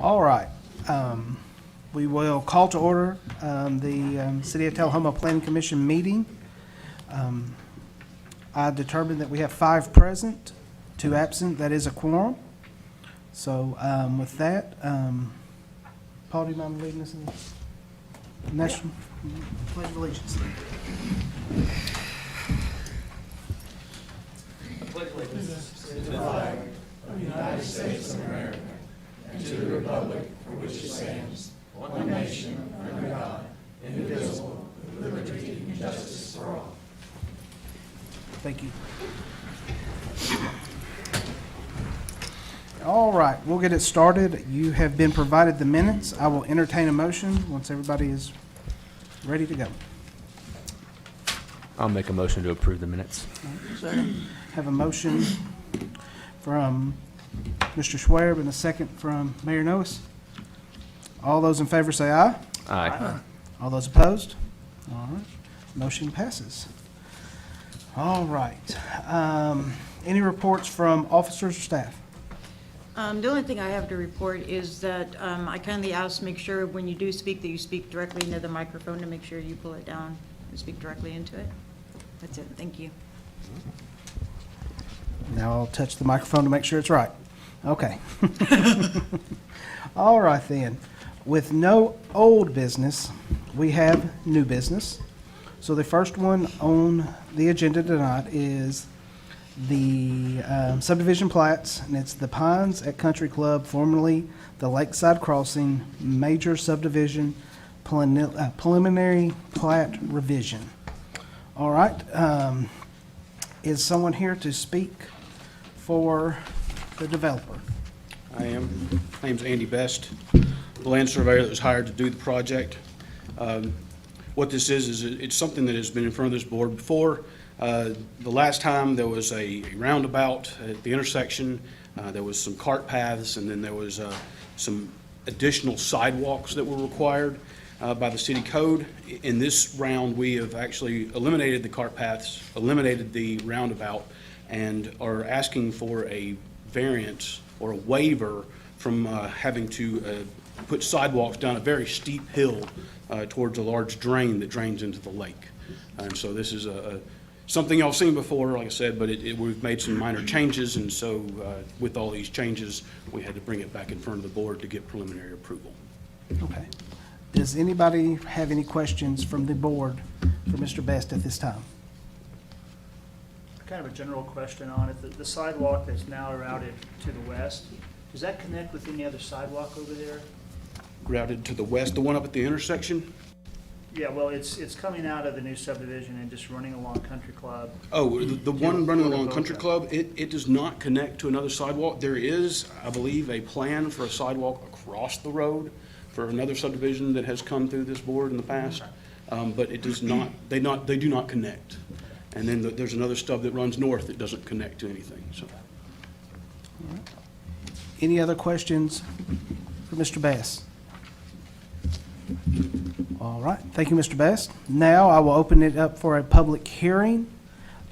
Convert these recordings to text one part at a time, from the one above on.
All right. We will call to order the City of Tullahoma Planning Commission meeting. I determined that we have 5 present, 2 absent. That is a quorum. So with that, Paul, do you mind leading us in the national pledge of allegiance? I pledge allegiance to the flag of the United States of America and to the republic for which it stands, one nation, under God, indivisible, with liberty and justice for all. Thank you. All right, we'll get it started. You have been provided the minutes. I will entertain a motion once everybody is ready to go. I'll make a motion to approve the minutes. Have a motion from Mr. Schwerb and a second from Mayor Noes. All those in favor say aye. Aye. All those opposed? All right, motion passes. All right. Any reports from officers or staff? The only thing I have to report is that I kindly ask, make sure when you do speak that you speak directly into the microphone to make sure you pull it down and speak directly into it. That's it. Thank you. Now I'll touch the microphone to make sure it's right. Okay. All right then. With no old business, we have new business. So the first one on the agenda tonight is the subdivision plats, and it's the Pines at Country Club, formerly the Lakeside Crossing Major Subdivision Preliminary Plat Revision. All right. Is someone here to speak for the developer? I am. My name's Andy Best, the land surveyor that was hired to do the project. What this is it's something that has been in front of this board before. The last time there was a roundabout at the intersection, there was some cart paths, and then there was some additional sidewalks that were required by the city code. In this round, we have actually eliminated the cart paths, eliminated the roundabout, and are asking for a variance or a waiver from having to put sidewalks down a very steep hill towards a large drain that drains into the lake. And so this is something y'all seen before, like I said, but we've made some minor changes, and so with all these changes, we had to bring it back in front of the board to get preliminary approval. Okay. Does anybody have any questions from the board for Mr. Best at this time? Kind of a general question on it. The sidewalk that's now routed to the west, does that connect with any other sidewalk over there? Routed to the west, the one up at the intersection? Yeah, well, it's coming out of the new subdivision and just running along Country Club. Oh, the one running along Country Club, it does not connect to another sidewalk. There is, I believe, a plan for a sidewalk across the road for another subdivision that has come through this board in the past, but it does not, they do not connect. And then there's another stub that runs north that doesn't connect to anything, so. Any other questions for Mr. Bass? All right, thank you, Mr. Bass. Now I will open it up for a public hearing.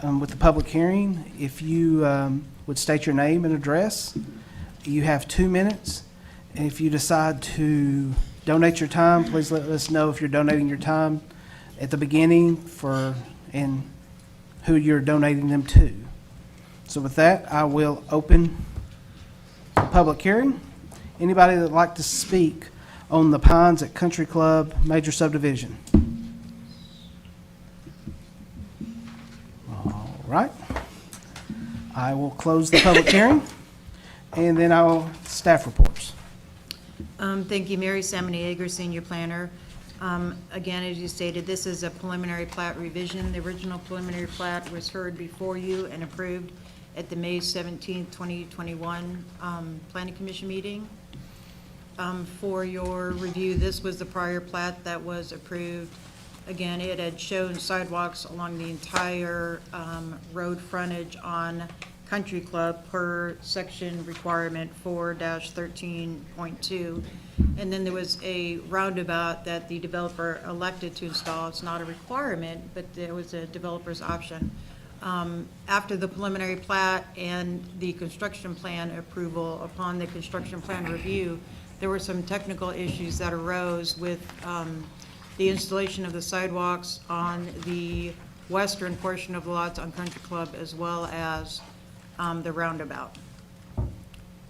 With the public hearing, if you would state your name and address, you have 2 minutes. And if you decide to donate your time, please let us know if you're donating your time at the beginning and who you're donating them to. So with that, I will open the public hearing. Anybody that would like to speak on the Pines at Country Club Major Subdivision? All right. I will close the public hearing, and then I will staff reports. Thank you, Mary Samaniager, Senior Planner. Again, as you stated, this is a preliminary plat revision. The original preliminary plat was heard before you and approved at the May 17, 2021 Planning Commission meeting. For your review, this was the prior plat that was approved. Again, it had shown sidewalks along the entire road frontage on Country Club per section requirement 4-13.2. And then there was a roundabout that the developer elected to install. It's not a requirement, but there was a developer's option. After the preliminary plat and the construction plan approval, upon the construction plan review, there were some technical issues that arose with the installation of the sidewalks on the western portion of the lots on Country Club, as well as the roundabout.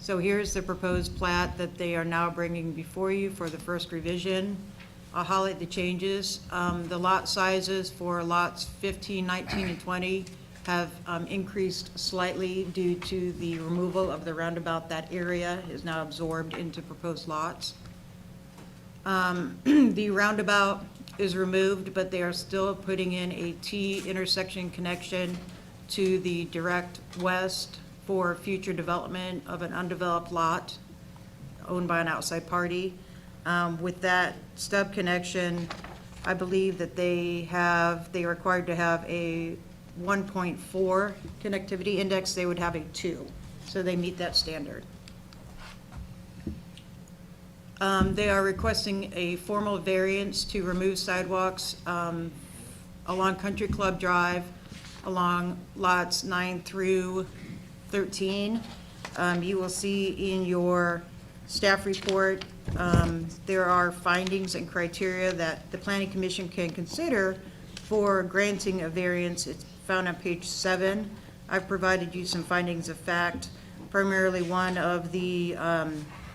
So here's the proposed plat that they are now bringing before you for the first revision. I'll highlight the changes. The lot sizes for lots 15, 19, and 20 have increased slightly due to the removal of the roundabout. That area is now absorbed into proposed lots. The roundabout is removed, but they are still putting in a T intersection connection to the direct west for future development of an undeveloped lot owned by an outside party. With that stub connection, I believe that they are required to have a 1.4 connectivity index. They would have a 2, so they meet that standard. They are requesting a formal variance to remove sidewalks along Country Club Drive, along lots 9 through 13. You will see in your staff report, there are findings and criteria that the Planning Commission can consider for granting a variance. It's found on page 7. I've provided you some findings of fact. Primarily, one of the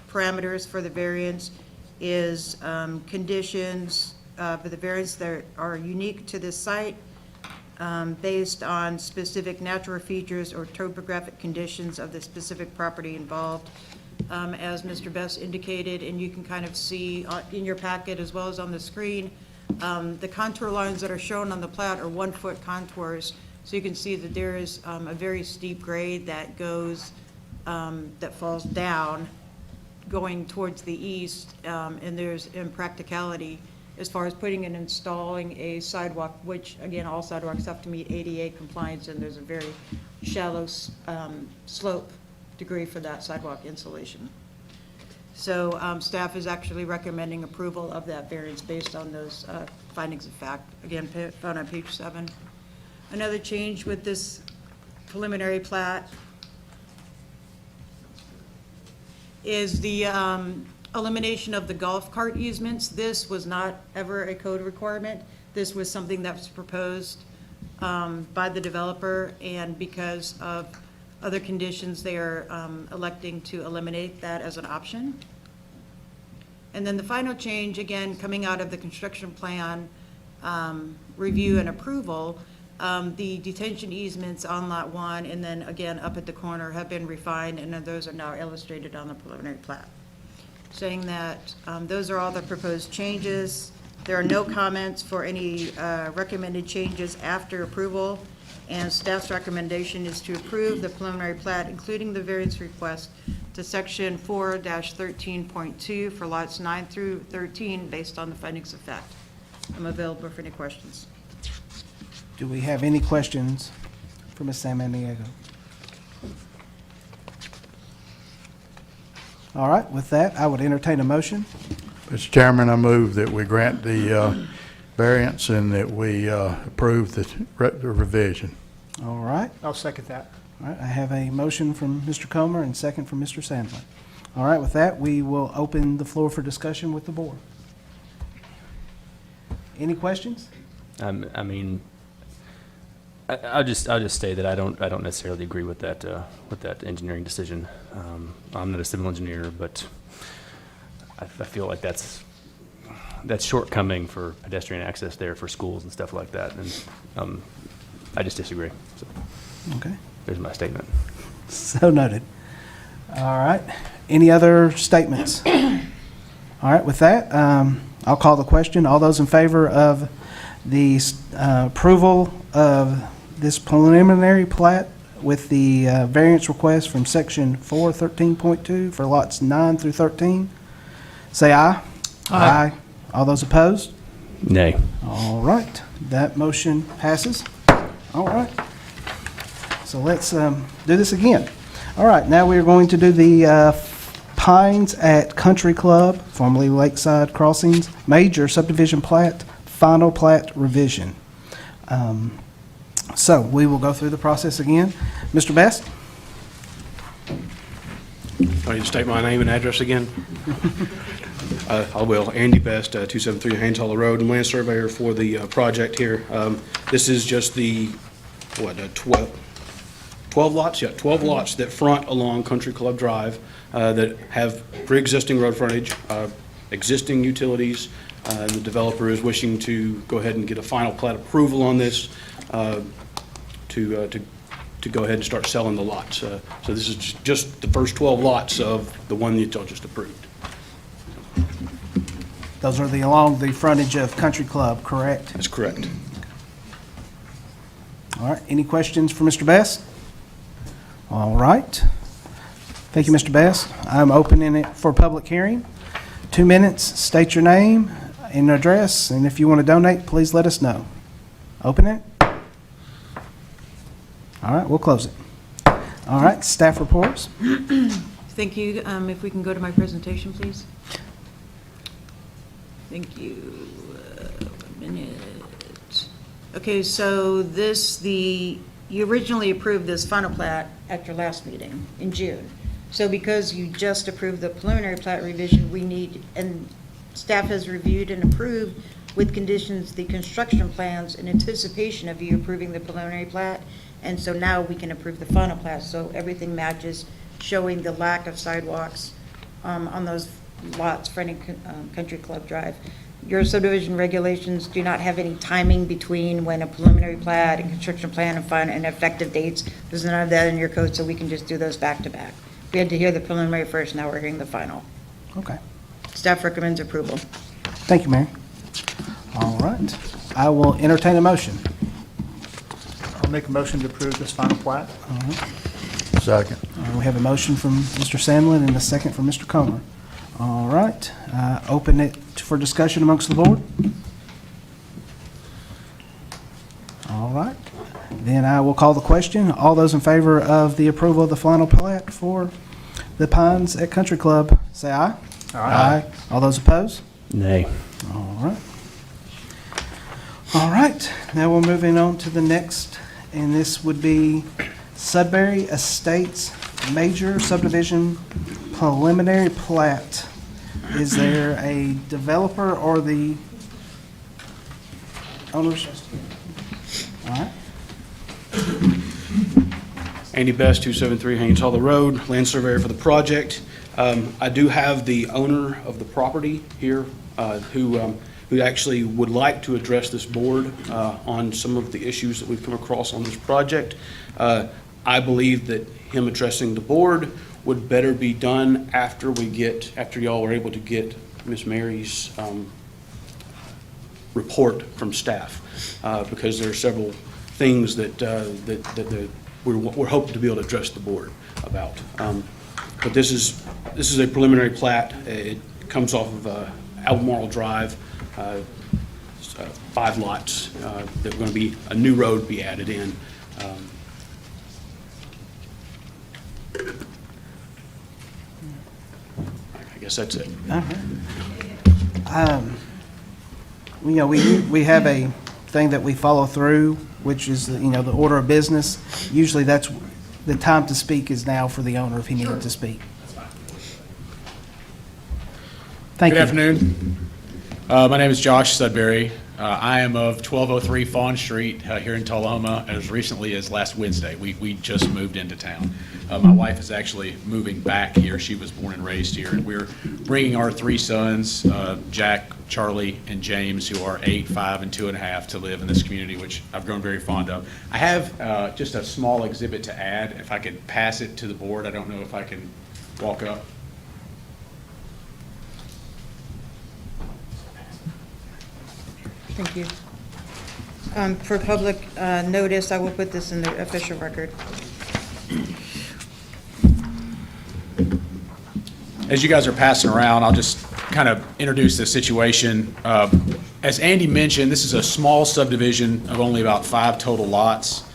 parameters for the variance is conditions for the variance that are unique to this site based on specific natural features or topographic conditions of the specific property involved. As Mr. Best indicated, and you can kind of see in your packet as well as on the screen, the contour lines that are shown on the plat are 1-foot contours. So you can see that there is a very steep grade that goes, that falls down going towards the east, and there's impracticality as far as putting and installing a sidewalk, which again, all sidewalks have to meet ADA compliance, and there's a very shallow slope degree for that sidewalk installation. So staff is actually recommending approval of that variance based on those findings of fact, again, found on page 7. Another change with this preliminary plat is the elimination of the golf cart easements. This was not ever a code requirement. This was something that was proposed by the developer, and because of other conditions, they are electing to eliminate that as an option. And then the final change, again, coming out of the construction plan review and approval, the detention easements on lot 1 and then again up at the corner have been refined, and those are now illustrated on the preliminary plat. Saying that those are all the proposed changes. There are no comments for any recommended changes after approval, and staff's recommendation is to approve the preliminary plat, including the variance request to section 4-13.2 for lots 9 through 13 based on the findings of fact. I'm available for any questions. Do we have any questions for Ms. Samaniego? All right, with that, I would entertain a motion. Mr. Chairman, I move that we grant the variance and that we approve the revision. All right. I'll second that. All right, I have a motion from Mr. Comer and second from Mr. Sandlin. All right, with that, we will open the floor for discussion with the board. Any questions? I mean, I'll just say that I don't necessarily agree with that engineering decision. I'm not a civil engineer, but I feel like that's shortcoming for pedestrian access there for schools and stuff like that, and I just disagree. So Okay. there's my statement. So noted. All right. Any other statements? All right, with that, I'll call the question. All those in favor of the approval of this preliminary plat with the variance request from section 413.2 for lots 9 through 13, say aye. Aye. All those opposed? Nay. All right, that motion passes. All right. So let's do this again. All right, now we're going to do the Pines at Country Club, formerly Lakeside Crossings, major subdivision plat, final plat revision. So we will go through the process again. Mr. Best? Thank I need to state my name and address again? I will. Andy Best, 273 Haynes Hollow Road, and land surveyor for the project here. This is just the, 12 lots? Yeah, 12 lots that front along Country Club Drive that have pre-existing road frontage, existing utilities. The developer is wishing to go ahead and get a final plat approval on this to go ahead and start selling the lots. So this is just the first 12 lots of the one that y'all just approved. Those are along the frontage of Country Club, correct? That's correct. All right, any questions for Mr. Best? All right. Thank you, Mr. Best. I'm opening it for public hearing. 2 minutes, state your name and address, and if you want to donate, please let us know. Open it. All right, we'll close it. All right, staff reports. Thank you. If we can go to my presentation, please. Thank you. 1 minute. Okay, so you originally approved this final plat at your last meeting in June. So because you just approved the preliminary plat revision, and staff has reviewed and approved with conditions the construction plans in anticipation of you approving the preliminary plat. And so now we can approve the final plat, so everything matches, showing the lack of sidewalks on those lots fronting Country Club Drive. Your subdivision regulations do not have any timing between when a preliminary plat and construction plan and final and effective dates. There's none of that in your code, so we can just do those back to back. We had to hear the preliminary first, now we're hearing the final. Okay. Staff recommends approval. Thank you, Mary. All right. I will entertain a motion. I'll make a motion to approve this final plat. Second. We have a motion from Mr. Sandlin and a second from Mr. Comer. All right. Open it for discussion amongst the board. All right. Then I will call the question. All those in favor of the approval of the final plat for the Pines at Country Club, say aye. Aye. All those opposed? Nay. All right. All right. Now we're moving on to the next, and this would be Sudbury Estates Major Subdivision Preliminary Plat. Is there a developer or the owners? All right. Andy Best, 273 Haynes Hollow Road, land surveyor for the project. I do have the owner of the property here who actually would like to address this board on some of the issues that we've come across on this project. I believe that him addressing the board would better be done after y'all are able to get Ms. Mary's report from staff, because there are several things that we're hoping to be able to address the board about. But this is a preliminary plat. It comes off of Albemarle Drive, 5 lots that are going to be a new road be added in. I guess that's it. All right. We have a thing that we follow through, which is, the order of business. Usually that's, the time to speak is now for the owner if he needed to speak. Thank you. Good afternoon. My name is Josh Sudbury. I am of 1203 Fawn Street here in Tullahoma as recently as last Wednesday. We just moved into town. My wife is actually moving back here. She was born and raised here. And we're bringing our 3 sons, Jack, Charlie, and James, who are 8, 5, and 2.5, to live in this community, which I've grown very fond of. I have just a small exhibit to add. If I could pass it to the board, I don't know if I can walk up. Thank you. For public notice, I will put this in the official record. As you guys are passing around, I'll just kind of introduce the situation. As Andy mentioned, this is a small subdivision of only about 5 total lots.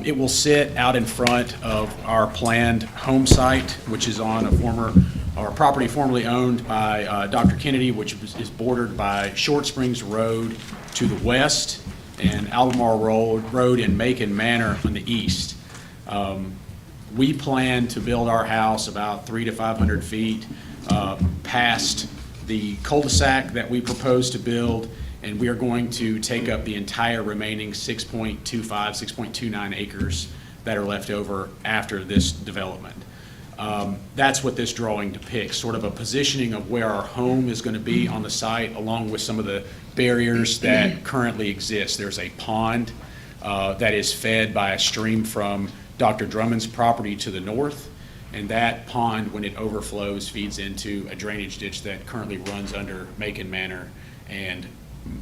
It will sit out in front of our planned home site, which is on a property formerly owned by Dr. Kennedy, which is bordered by Short Springs Road to the west and Albemarle Road and Macon Manor on the east. We plan to build our house about 300 to 500 feet past the cul-de-sac that we propose to build, and we are going to take up the entire remaining 6.25, 6.29 acres that are left over after this development. That's what this drawing depicts, sort of a positioning of where our home is going to be on the site, along with some of the barriers that currently exist. There's a pond that is fed by a stream from Dr. Drummond's property to the north, and that pond, when it overflows, feeds into a drainage ditch that currently runs under Macon Manor and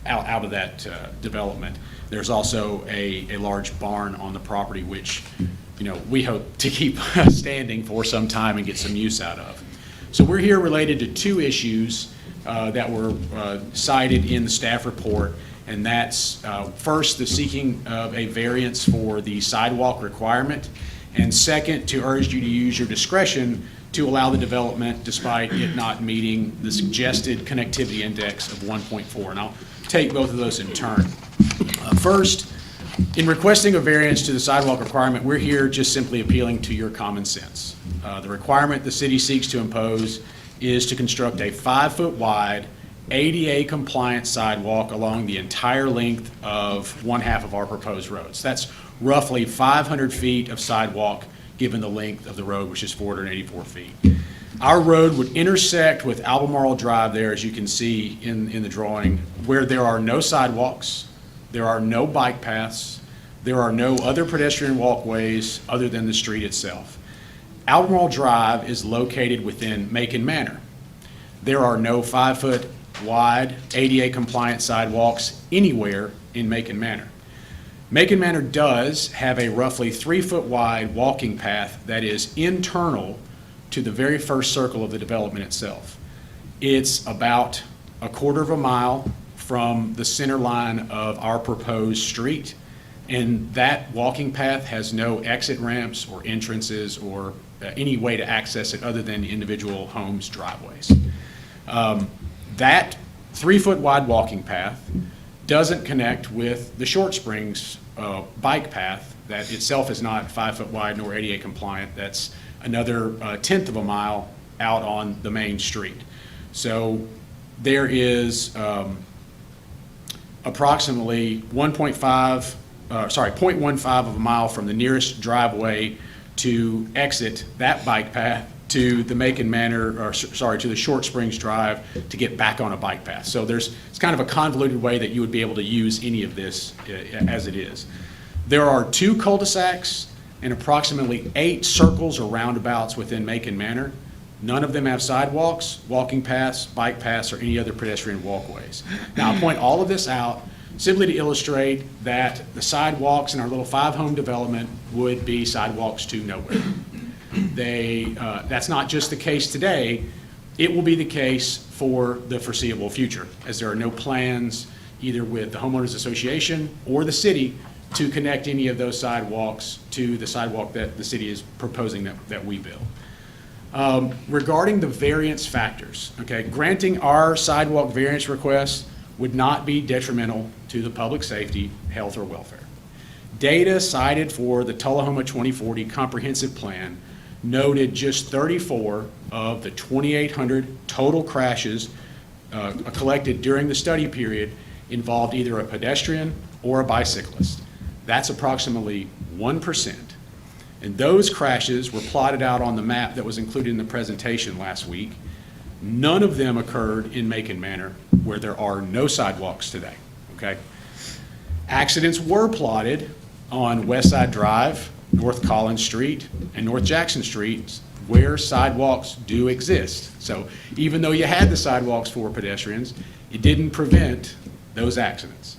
out of that development. There's also a large barn on the property, which, you know, we hope to keep standing for some time and get some use out of. So we're here related to two issues that were cited in the staff report, and that's first, the seeking of a variance for the sidewalk requirement, and second, to urge you to use your discretion to allow the development despite it not meeting the suggested connectivity index of 1.4. And I'll take both of those in turn. First, in requesting a variance to the sidewalk requirement, we're here just simply appealing to your common sense. The requirement the city seeks to impose is to construct a 5-foot wide, ADA compliant sidewalk along the entire length of one half of our proposed roads. That's roughly 500 feet of sidewalk given the length of the road, which is 484 feet. Our road would intersect with Albemarle Drive there, as you can see in the drawing, where there are no sidewalks, there are no bike paths, there are no other pedestrian walkways other than the street itself. Albemarle Drive is located within Macon Manor. There are no 5-foot wide ADA compliant sidewalks anywhere in Macon Manor. Macon Manor does have a roughly 3-foot wide walking path that is internal to the very first circle of the development itself. It's about a quarter of a mile from the center line of our proposed street, and that walking path has no exit ramps or entrances or any way to access it other than individual homes' driveways. That 3-foot wide walking path doesn't connect with the Short Springs bike path that itself is not 5-foot wide nor ADA compliant. That's another 1/10 of a mile out on the main street. So there is approximately 0.15 of a mile from the nearest driveway to exit that bike path to the Macon Manor, or to the Short Springs Drive to get back on a bike path. So it's kind of a convoluted way that you would be able to use any of this as it is. There are 2 cul-de-sacs and approximately 8 circles or roundabouts within Macon Manor. None of them have sidewalks, walking paths, bike paths, or any other pedestrian walkways. Now, I point all of this out simply to illustrate that the sidewalks in our little 5-home development would be sidewalks to nowhere. That's not just the case today, it will be the case for the foreseeable future, as there are no plans either with the homeowners association or the city to connect any of those sidewalks to the sidewalk that the city is proposing that we build. Regarding the variance factors, okay, granting our sidewalk variance request would not be detrimental to the public safety, health, or welfare. Data cited for the Tullahoma 2040 comprehensive plan noted just 34 of the 2,800 total crashes collected during the study period involved either a pedestrian or a bicyclist. That's approximately 1%. And those crashes were plotted out on the map that was included in the presentation last week. None of them occurred in Macon Manor, where there are no sidewalks today, okay? Accidents were plotted on West Side Drive, North Collins Street, and North Jackson Street, where sidewalks do exist. So even though you had the sidewalks for pedestrians, it didn't prevent those accidents.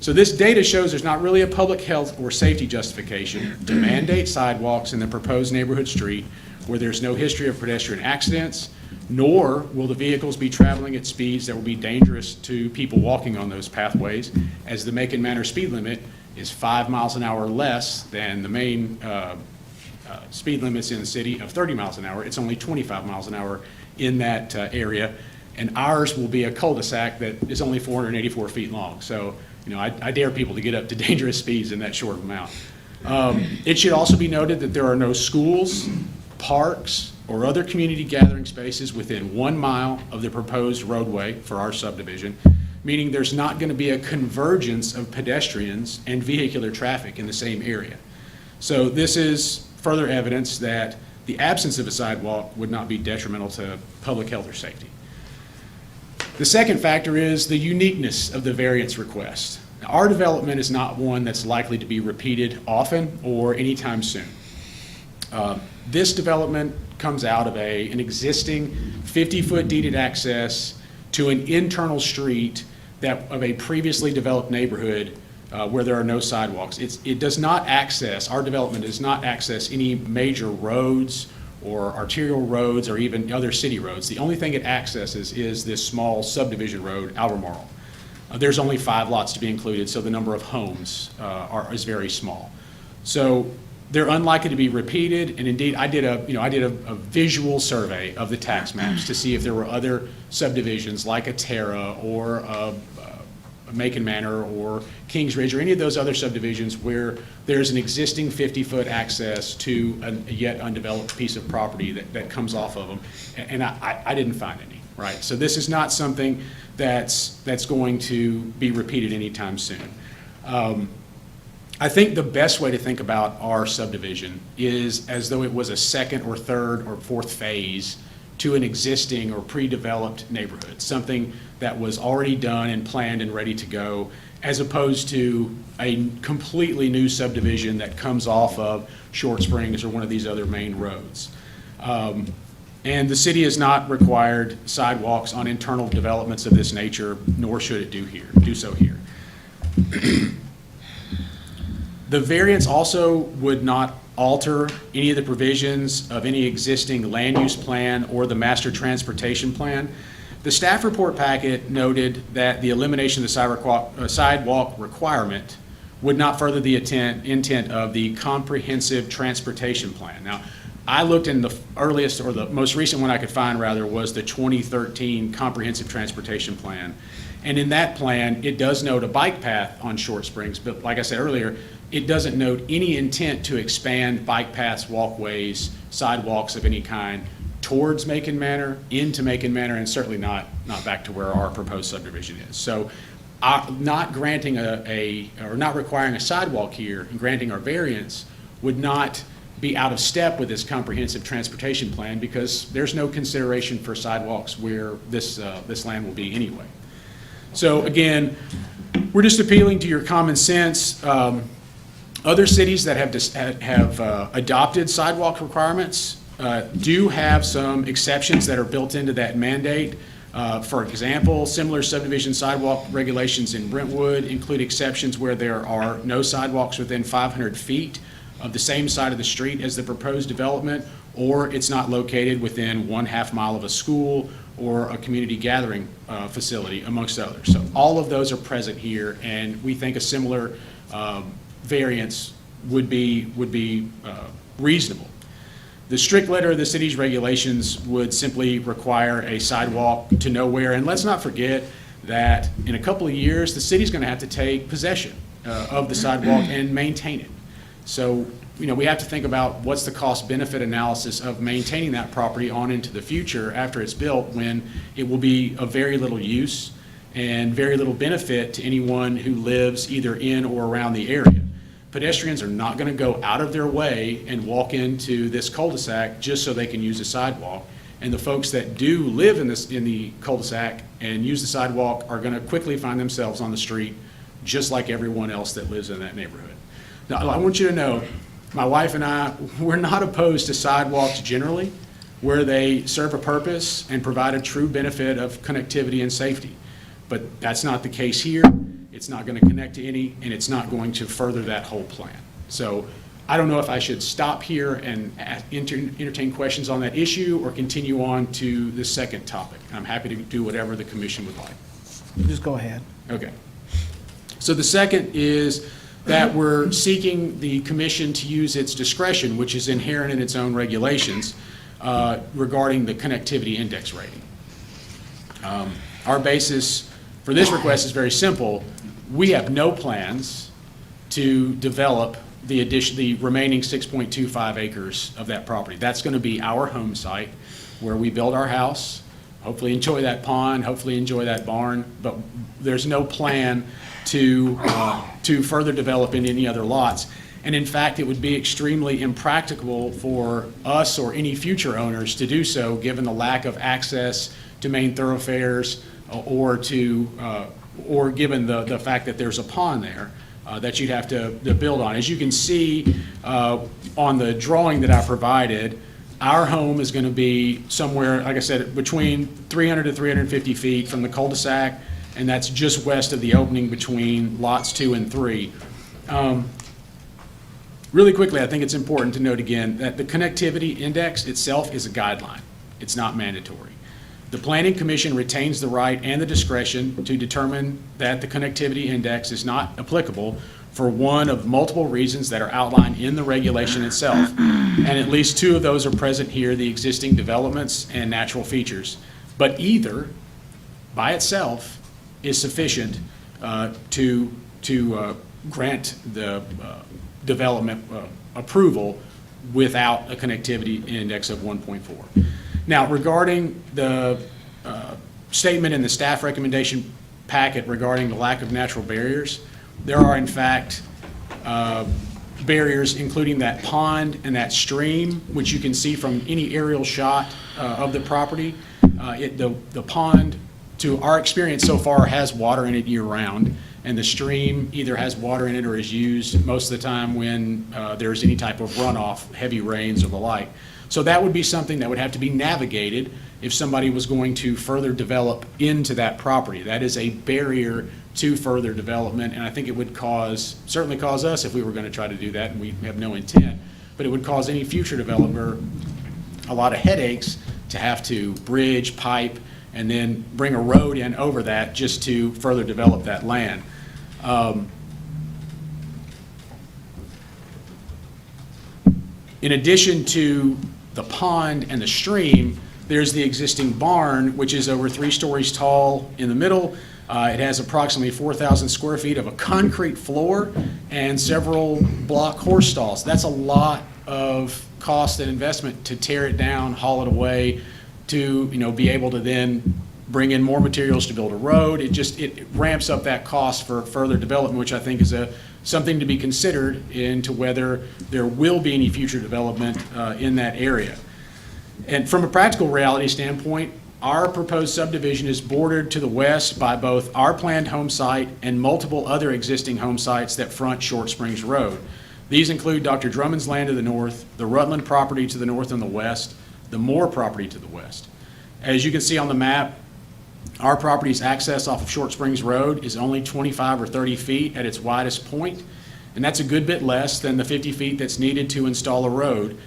So this data shows there's not really a public health or safety justification to mandate sidewalks in the proposed neighborhood street where there's no history of pedestrian accidents, nor will the vehicles be traveling at speeds that will be dangerous to people walking on those pathways, as the Macon Manor speed limit is 5 miles an hour less than the main speed limits in the city of 30 miles an hour. It's only 25 miles an hour in that area, and ours will be a cul-de-sac that is only 484 feet long. So, you know, I dare people to get up to dangerous speeds in that short amount. It should also be noted that there are no schools, parks, or other community gathering spaces within 1 mile of the proposed roadway for our subdivision, meaning there's not going to be a convergence of pedestrians and vehicular traffic in the same area. So this is further evidence that the absence of a sidewalk would not be detrimental to public health or safety. The second factor is the uniqueness of the variance request. Now, our development is not one that's likely to be repeated often or anytime soon. This development comes out of an existing 50-foot deeded access to an internal street of a previously developed neighborhood where there are no sidewalks. It does not access, our development does not access any major roads or arterial roads or even other city roads. The only thing it accesses is this small subdivision road, Albemarle. There's only 5 lots to be included, so the number of homes is very small. So they're unlikely to be repeated, and indeed, I did a visual survey of the tax maps to see if there were other subdivisions like a Terra or a Macon Manor or Kings Ridge or any of those other subdivisions where there's an existing 50-foot access to a yet undeveloped piece of property that comes off of them, and I didn't find any, right? So this is not something that's going to be repeated anytime soon. I think the best way to think about our subdivision is as though it was a second or third or fourth phase to an existing or pre-developed neighborhood, something that was already done and planned and ready to go, as opposed to a completely new subdivision that comes off of Short Springs or one of these other main roads. And the city has not required sidewalks on internal developments of this nature, nor should it do so here. The variance also would not alter any of the provisions of any existing land use plan or the master transportation plan. The staff report packet noted that the elimination of the sidewalk requirement would not further the intent of the comprehensive transportation plan. Now, I looked in the earliest, or the most recent one I could find rather, was the 2013 comprehensive transportation plan. And in that plan, it does note a bike path on Short Springs, but like I said earlier, it doesn't note any intent to expand bike paths, walkways, sidewalks of any kind towards Macon Manor, into Macon Manor, and certainly not back to where our proposed subdivision is. So not granting or not requiring a sidewalk here and granting our variance would not be out of step with this comprehensive transportation plan, because there's no consideration for sidewalks where this land will be anyway. So again, we're just appealing to your common sense. Other cities that have adopted sidewalk requirements do have some exceptions that are built into that mandate. For example, similar subdivision sidewalk regulations in Brentwood include exceptions where there are no sidewalks within 500 feet of the same side of the street as the proposed development, or it's not located within 1/2 mile of a school or a community gathering facility, amongst others. So all of those are present here, and we think a similar variance would be reasonable. The strict letter of the city's regulations would simply require a sidewalk to nowhere, and let's not forget that in a couple of years, the city's going to have to take possession of the sidewalk and maintain it. So, we have to think about what's the cost-benefit analysis of maintaining that property on into the future after it's built, when it will be of very little use and very little benefit to anyone who lives either in or around the area. Pedestrians are not going to go out of their way and walk into this cul-de-sac just so they can use a sidewalk. And the folks that do live in the cul-de-sac and use the sidewalk are going to quickly find themselves on the street just like everyone else that lives in that neighborhood. Now, I want you to know, my wife and I, we're not opposed to sidewalks generally, where they serve a purpose and provide a true benefit of connectivity and safety. But that's not the case here. It's not going to connect to any, and it's not going to further that whole plan. So I don't know if I should stop here and entertain questions on that issue or continue on to the second topic. I'm happy to do whatever the commission would like. Just go ahead. Okay. So the second is that we're seeking the commission to use its discretion, which is inherent in its own regulations, regarding the connectivity index rating. Our basis for this request is very simple. We have no plans to develop the remaining 6.25 acres of that property. That's going to be our home site where we build our house, hopefully enjoy that pond, hopefully enjoy that barn, but there's no plan to further develop in any other lots. And in fact, it would be extremely impractical for us or any future owners to do so, given the lack of access to main thoroughfares or given the fact that there's a pond there that you'd have to build on. As you can see on the drawing that I provided, our home is going to be somewhere, like I said, between 300 to 350 feet from the cul-de-sac, and that's just west of the opening between lots 2 and 3. Really quickly, I think it's important to note again that the connectivity index itself is a guideline. It's not mandatory. The Planning Commission retains the right and the discretion to determine that the connectivity index is not applicable for one of multiple reasons that are outlined in the regulation itself. And at least 2 of those are present here, the existing developments and natural features. But either, by itself, is sufficient to grant the development approval without a connectivity index of 1.4. Now, regarding the statement in the staff recommendation packet regarding the lack of natural barriers, there are in fact barriers including that pond and that stream, which you can see from any aerial shot of the property. The pond, to our experience so far, has water in it year-round, and the stream either has water in it or is used most of the time when there's any type of runoff, heavy rains or the like. So that would be something that would have to be navigated if somebody was going to further develop into that property. That is a barrier to further development, and I think it would certainly cause us, if we were going to try to do that, and we have no intent, but it would cause any future developer a lot of headaches to have to bridge, pipe, and then bring a road in over that just to further develop that land. In addition to the pond and the stream, there's the existing barn, which is over 3 stories tall in the middle. It has approximately 4,000 square feet of a concrete floor and several block horse stalls. That's a lot of cost and investment to tear it down, haul it away, to be able to then bring in more materials to build a road. It ramps up that cost for further development, which I think is something to be considered into whether there will be any future development in that area. And from a practical reality standpoint, our proposed subdivision is bordered to the west by both our planned home site and multiple other existing home sites that front Short Springs Road. These include Dr. Drummond's land to the north, the Rutland property to the north and the west, the Moore property to the west. As you can see on the map, our property's access off of Short Springs Road is only 25 or 30 feet at its widest point, and that's a good bit less than the 50 feet that's needed to install a road.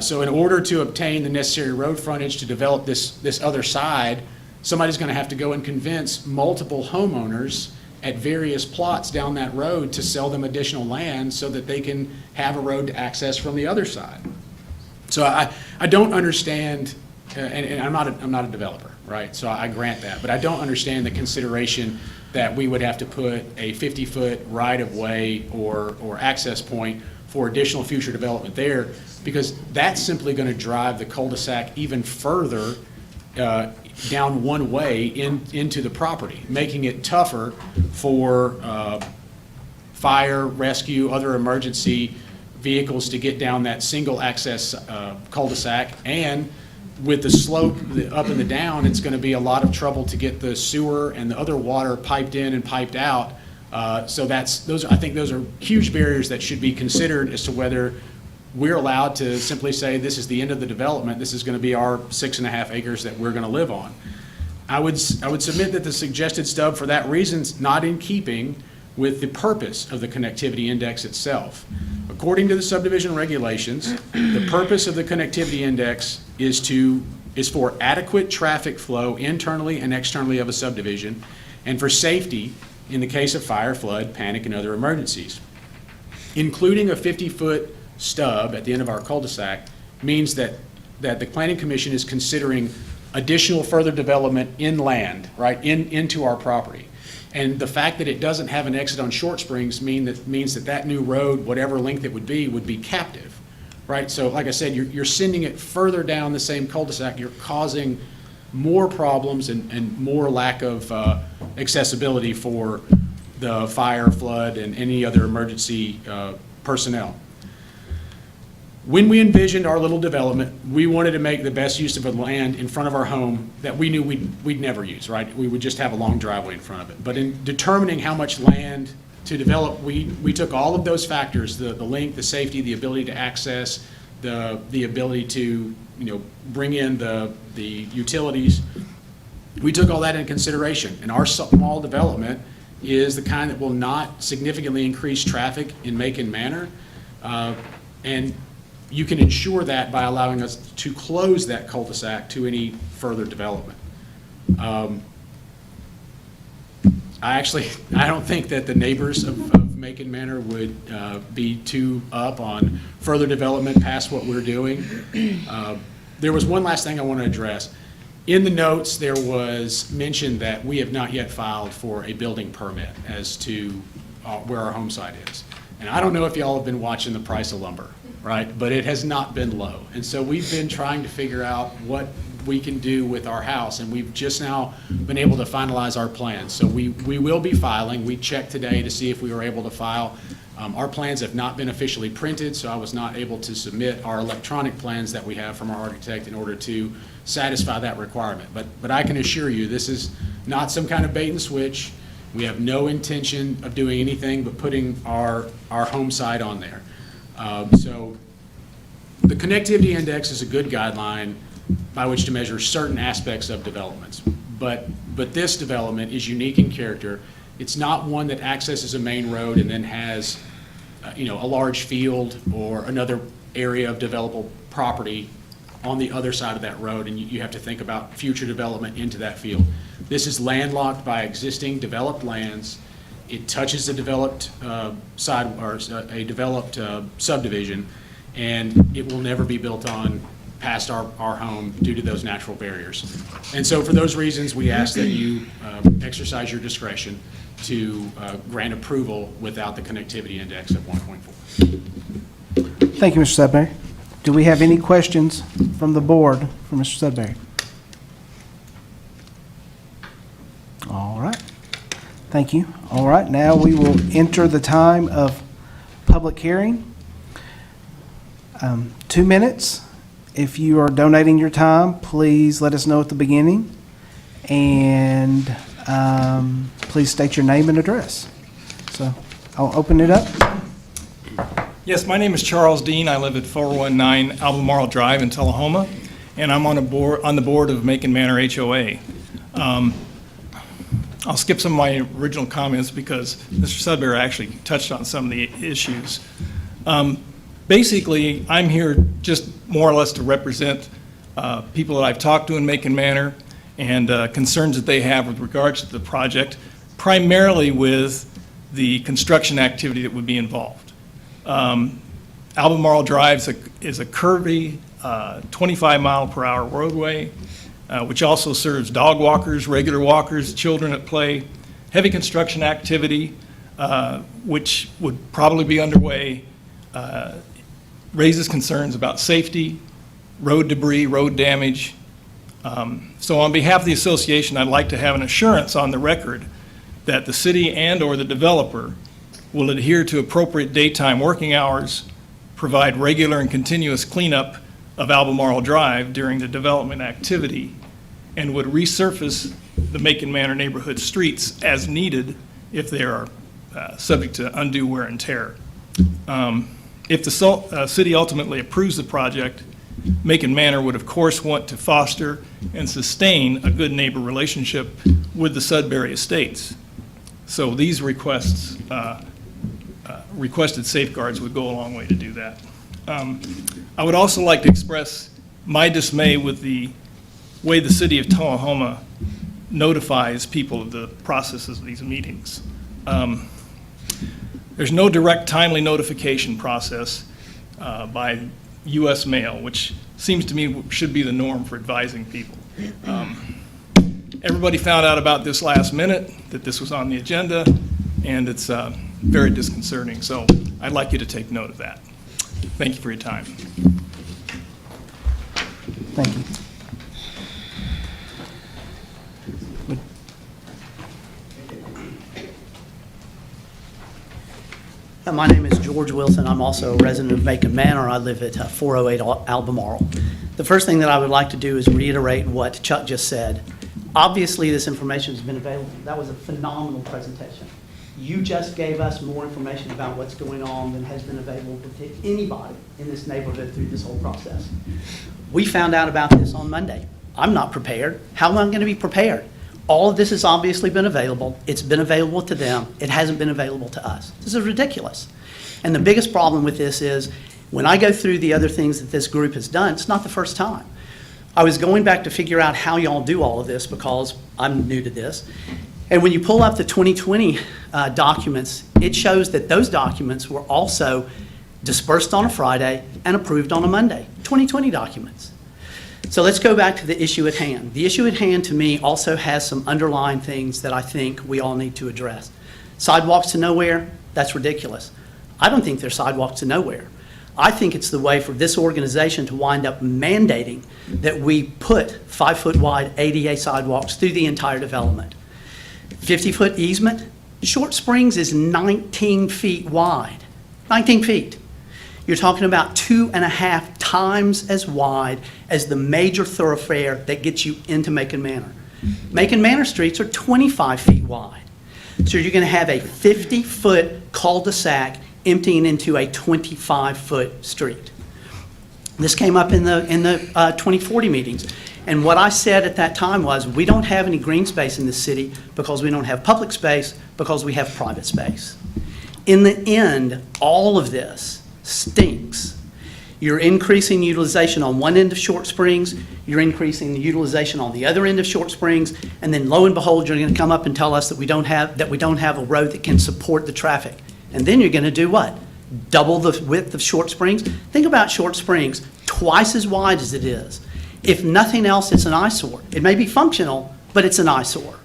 So in order to obtain the necessary road frontage to develop this other side, somebody's going to have to go and convince multiple homeowners at various plots down that road to sell them additional land so that they can have a road to access from the other side. So I don't understand, and I'm not a developer, right? So I grant that, but I don't understand the consideration that we would have to put a 50-foot right-of-way or access point for additional future development there, because that's simply going to drive the cul-de-sac even further down one way into the property, making it tougher for fire, rescue, other emergency vehicles to get down that single access cul-de-sac. And with the slope up and the down, it's going to be a lot of trouble to get the sewer and the other water piped in and piped out. So I think those are huge barriers that should be considered as to whether we're allowed to simply say this is the end of the development, this is going to be our 6.5 acres that we're going to live on. I would submit that the suggested stub for that reason is not in keeping with the purpose of the connectivity index itself. According to the subdivision regulations, the purpose of the connectivity index is for adequate traffic flow internally and externally of a subdivision, and for safety in the case of fire, flood, panic, and other emergencies. Including a 50-foot stub at the end of our cul-de-sac means that the Planning Commission is considering additional further development inland, right, into our property. And the fact that it doesn't have an exit on Short Springs means that new road, whatever length it would be captive, right? So like I said, you're sending it further down the same cul-de-sac. You're causing more problems and more lack of accessibility for the fire, flood, and any other emergency personnel. When we envisioned our little development, we wanted to make the best use of the land in front of our home that we knew we'd never use, right? We would just have a long driveway in front of it. But in determining how much land to develop, we took all of those factors, the length, the safety, the ability to access, the ability to, bring in the utilities. We took all that into consideration. And our small development is the kind that will not significantly increase traffic in Macon Manor. And you can ensure that by allowing us to close that cul-de-sac to any further development. I don't think that the neighbors of Macon Manor would be too up on further development past what we're doing. There was one last thing I want to address. In the notes, there was mention that we have not yet filed for a building permit as to where our home site is. And I don't know if y'all have been watching the price of lumber, right? But it has not been low. And so we've been trying to figure out what we can do with our house, and we've just now been able to finalize our plans. So we will be filing. We checked today to see if we were able to file. Our plans have not been officially printed, so I was not able to submit our electronic plans that we have from our architect in order to satisfy that requirement. But I can assure you, this is not some kind of bait and switch. We have no intention of doing anything but putting our home site on there. So the connectivity index is a good guideline by which to measure certain aspects of developments. But this development is unique in character. It's not one that accesses a main road and then has a large field or another area of developable property on the other side of that road, and you have to think about future development into that field. This is landlocked by existing developed lands. It touches a developed subdivision, and it will never be built on past our home due to those natural barriers. And so for those reasons, we ask that you exercise your discretion to grant approval without the connectivity index of 1.4. Thank you, Mr. Sudbury. Do we have any questions from the board for Mr. Sudbury? All right. Thank you. All right, now we will enter the time of public hearing. 2 minutes. If you are donating your time, please let us know at the beginning. And please state your name and address. So I'll open it up. Yes, my name is Charles Dean. I live at 419 Albemarle Drive in Tullahoma, and I'm on the board of Macon Manor HOA. I'll skip some of my original comments because Mr. Sudbury actually touched on some of the issues. Basically, I'm here just more or less to represent people that I've talked to in Macon Manor and concerns that they have with regards to the project, primarily with the construction activity that would be involved. Albemarle Drive is a curvy 25-mile-per-hour roadway, which also serves dog walkers, regular walkers, children at play, heavy construction activity, which would probably be underway, raises concerns about safety, road debris, road damage. So on behalf of the association, I'd like to have an assurance on the record that the city and/or the developer will adhere to appropriate daytime working hours, provide regular and continuous cleanup of Albemarle Drive during the development activity, and would resurface the Macon Manor neighborhood streets as needed if they are subject to undue wear and tear. If the city ultimately approves the project, Macon Manor would of course want to foster and sustain a good neighbor relationship with the Sudbury Estates. So these requested safeguards would go a long way to do that. I would also like to express my dismay with the way the city of Tullahoma notifies people of the processes of these meetings. There's no direct timely notification process by U.S. mail, which seems to me should be the norm for advising people. Everybody found out about this last minute, that this was on the agenda, and it's very disconcerting. So I'd like you to take note of that. Thank you for your time. Thank you. My name is George Wilson. I'm also a resident of Macon Manor. I live at 408 Albemarle. The first thing that I would like to do is reiterate what Chuck just said. Obviously, this information has been available. That was a phenomenal presentation. You just gave us more information about what's going on than has been available to anybody in this neighborhood through this whole process. We found out about this on Monday. I'm not prepared. How am I going to be prepared? All of this has obviously been available. It's been available to them. It hasn't been available to us. This is ridiculous. And the biggest problem with this is when I go through the other things that this group has done, it's not the first time. I was going back to figure out how y'all do all of this because I'm new to this. And when you pull up the 2020 documents, it shows that those documents were also dispersed on a Friday and approved on a Monday. 2020 documents. So let's go back to the issue at hand. The issue at hand to me also has some underlying things that I think we all need to address. Sidewalks to nowhere, that's ridiculous. I don't think they're sidewalks to nowhere. I think it's the way for this organization to wind up mandating that we put 5-foot wide ADA sidewalks through the entire development. 50-foot easement, Short Springs is 19 feet wide, 19 feet. You're talking about 2.5 times as wide as the major thoroughfare that gets you into Macon Manor. Macon Manor streets are 25 feet wide. So you're going to have a 50-foot cul-de-sac emptying into a 25-foot street. This came up in the 2040 meetings. And what I said at that time was, we don't have any green space in this city because we don't have public space, because we have private space. In the end, all of this stinks. You're increasing utilization on one end of Short Springs, you're increasing the utilization on the other end of Short Springs, and then lo and behold, you're going to come up and tell us that we don't have a road that can support the traffic. And then you're going to do what? Double the width of Short Springs? Think about Short Springs, twice as wide as it is. If nothing else, it's an eyesore. It may be functional, but it's an eyesore.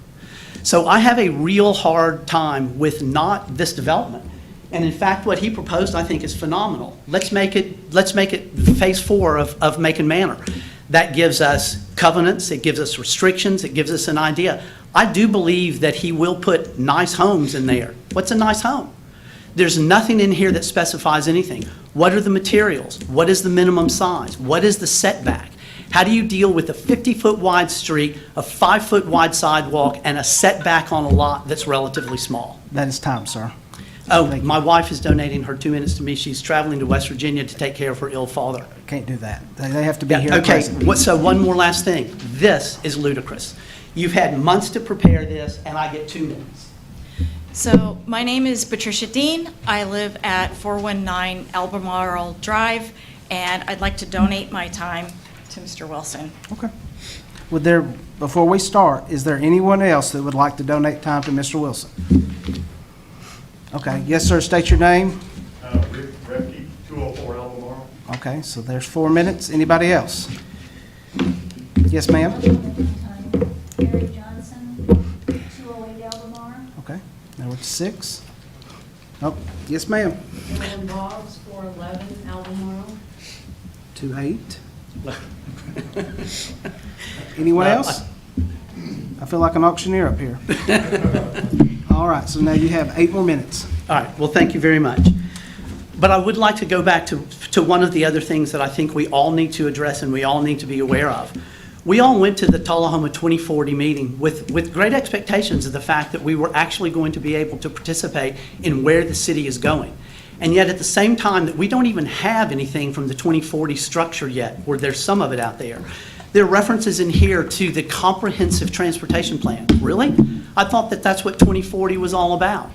So I have a real hard time with not this development. And in fact, what he proposed, I think, is phenomenal. Let's make it phase 4 of Macon Manor. That gives us covenants, it gives us restrictions, it gives us an idea. I do believe that he will put nice homes in there. What's a nice home? There's nothing in here that specifies anything. What are the materials? What is the minimum size? What is the setback? How do you deal with a 50-foot wide street, a 5-foot wide sidewalk, and a setback on a lot that's relatively small? That is time, sir. Oh, my wife is donating her 2 minutes to me. She's traveling to West Virginia to take care of her ill father. Can't do that. They have to be here Okay, present. so one more last thing. This is ludicrous. You've had months to prepare this, and I get 2 minutes. So my name is Patricia Dean. I live at 419 Albemarle Drive, and I'd like to donate my time to Mr. Wilson. Okay. Before we start, is there anyone else that would like to donate time to Mr. Wilson? Okay, yes, sir, state your name. Rick Repke, 204 Albemarle. Okay, so there's 4 minutes. Anybody else? Yes, ma'am? Gary Johnson, 208 Albemarle. Okay, now it's 6. Oh, yes, ma'am. Ellen Boggs, 411 Albemarle. 28. Anyone else? I feel like an auctioneer up here. All right, so now you have 8 more minutes. All right, well, thank you very much. But I would like to go back to one of the other things that I think we all need to address and we all need to be aware of. We all went to the Tullahoma 2040 meeting with great expectations of the fact that we were actually going to be able to participate in where the city is going. And yet at the same time that we don't even have anything from the 2040 structure yet, or there's some of it out there. There are references in here to the comprehensive transportation plan. Really? I thought that that's what 2040 was all about.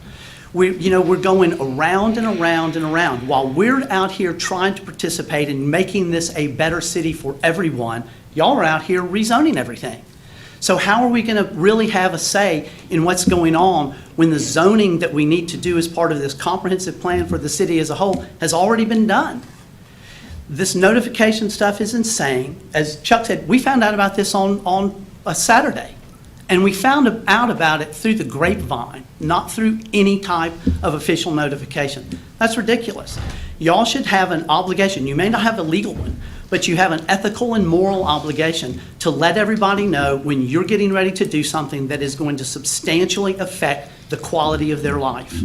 We're going around and around and around. While we're out here trying to participate in making this a better city for everyone, y'all are out here rezoning everything. So how are we going to really have a say in what's going on when the zoning that we need to do as part of this comprehensive plan for the city as a whole has already been done? This notification stuff is insane. As Chuck said, we found out about this on a Saturday. And we found out about it through the grapevine, not through any type of official notification. That's ridiculous. Y'all should have an obligation. You may not have a legal one, but you have an ethical and moral obligation to let everybody know when you're getting ready to do something that is going to substantially affect the quality of their life.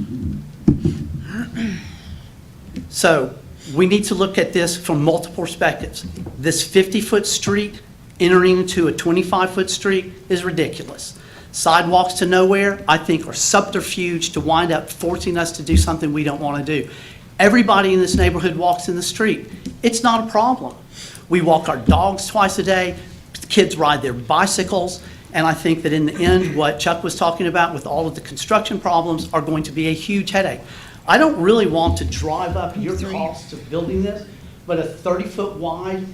So we need to look at this from multiple perspectives. This 50-foot street entering into a 25-foot street is ridiculous. Sidewalks to nowhere, I think, are subterfuge to wind up forcing us to do something we don't want to do. Everybody in this neighborhood walks in the street. It's not a problem. We walk our dogs twice a day, kids ride their bicycles, and I think that in the end, what Chuck was talking about with all of the construction problems are going to be a huge headache. I don't really want to drive up your costs of building this, but a 30-foot wide